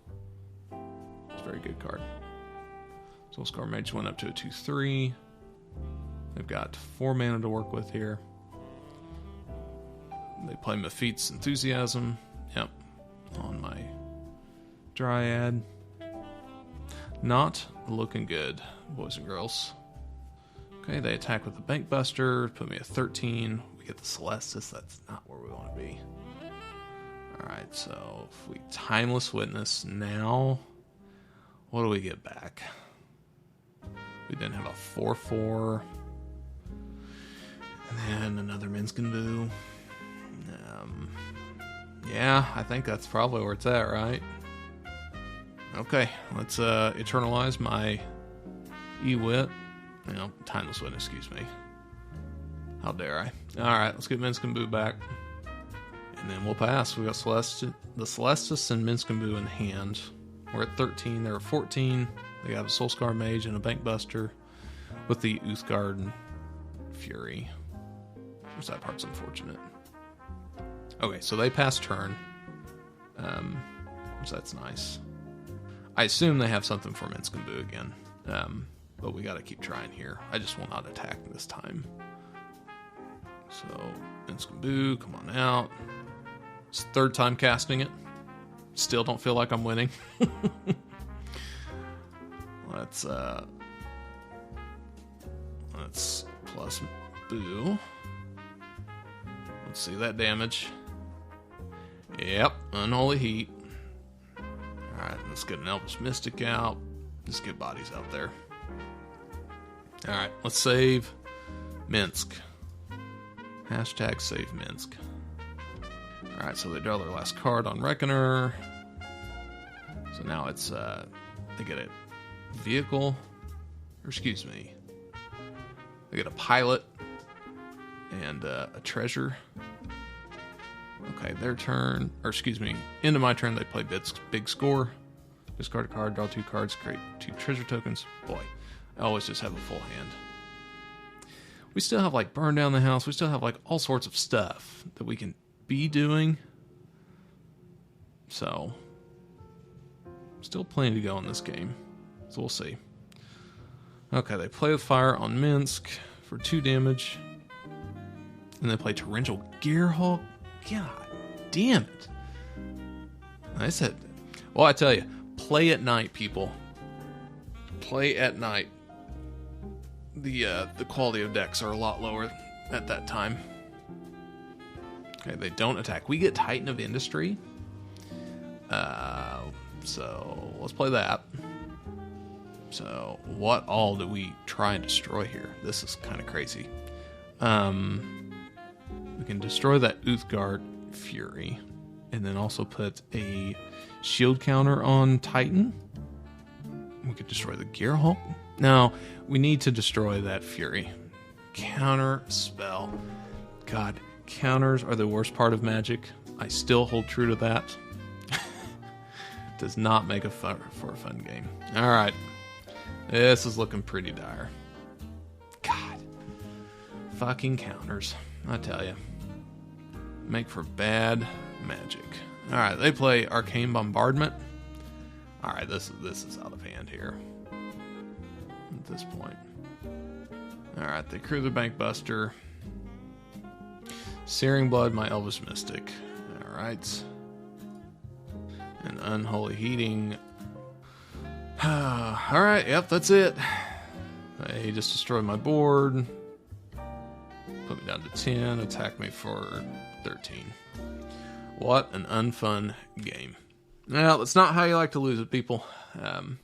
It's a very good card. Soulscar Mage went up to a 2/3. They've got 4 mana to work with here. They play Mephite's Enthusiasm. Yep. On my Dryad. Not looking good, boys and girls. Okay, they attack with the Bank Buster. Put me at 13. We get the Celestis. That's not where we want to be. Alright, so if we Timeless Witness now, what do we get back? We then have a 4/4. And then another Minsk and Boo. Yeah, I think that's probably where it's at, right? Okay, let's eternalize my E-Wit. Timeless Witness, excuse me. How dare I? Alright, let's get Minsk and Boo back. And then we'll pass. We got the Celestis and Minsk and Boo in hand. We're at 13, they're at 14. They have a Soulscar Mage and a Bank Buster with the Uthgardt Fury. So that part's unfortunate. Okay, so they pass turn. So that's nice. I assume they have something for Minsk and Boo again. But we gotta keep trying here. I just will not attack this time. So, Minsk and Boo, come on out. It's the 3rd time casting it. Still don't feel like I'm winning. Let's plus Boo. Let's see that damage. Yep, Unholy Heat. let's get an Elvis Mystic out. Just get bodies out there. Alright, let's save Minsk. Hashtag save Minsk. Alright, so they draw their last card on Reckoner. So now it's, they get a vehicle. Or excuse me. They get a pilot. And a treasure. Okay, their turn. Or excuse me, end of my turn, they play big score. Discard a card, draw 2 cards, create 2 treasure tokens. Boy, I always just have a full hand. We still have like burn down the house. We still have like all sorts of stuff that we can be doing. So, still plenty to go in this game. So we'll see. Okay, they play with fire on Minsk for 2 damage. And they play Torrential Gearhulk. God damn it. I said, well, I tell you, play at night, people. Play at night. The quality of decks are a lot lower at that time. Okay, they don't attack. We get Titan of Industry. So let's play that. So what all do we try and destroy here? This is kind of crazy. We can destroy that Uthgard Fury, and then also put a shield counter on Titan. We could destroy the Gearhulk. No, we need to destroy that Fury. Counter spell. God, counters are the worst part of Magic. I still hold true to that. Does not make for a fun game. Alright. This is looking pretty dire. God. Fucking counters. I tell you. Make for bad Magic. Alright, they play Arcane Bombardment. Alright, this is out of hand here. At this point. Alright, they crew the Bankbuster. Searing Blood, my Elvis Mystic. Alright. And Unholy Heating. Alright, yep, that's it. They just destroyed my board. Put me down to 10. Attack me for 13. What an unfun game. Well, that's not how you like to lose it, people.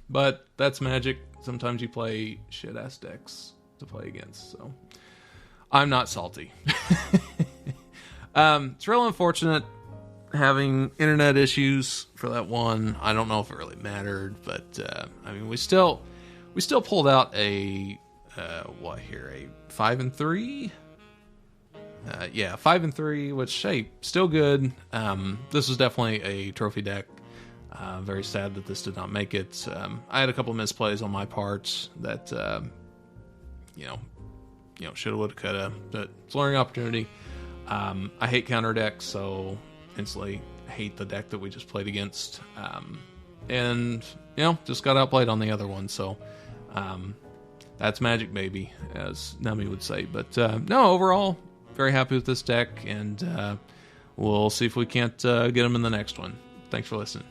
But that's Magic. Sometimes you play shit-ass decks to play against, so I'm not salty. It's real unfortunate having internet issues for that one. I don't know if it really mattered, but I mean, we still pulled out a what here, a 5-3. Yeah, 5-3, which, hey, still good. This was definitely a trophy deck. Very sad that this did not make it. I had a couple misplays on my part that, shoulda, woulda, coulda. But it's a learning opportunity. I hate counter decks, so instantly hate the deck that we just played against. And, just got outplayed on the other one. So, that's Magic, baby, as Nami would say. But, no, overall, very happy with this deck. And we'll see if we can't get them in the next one. Thanks for listening.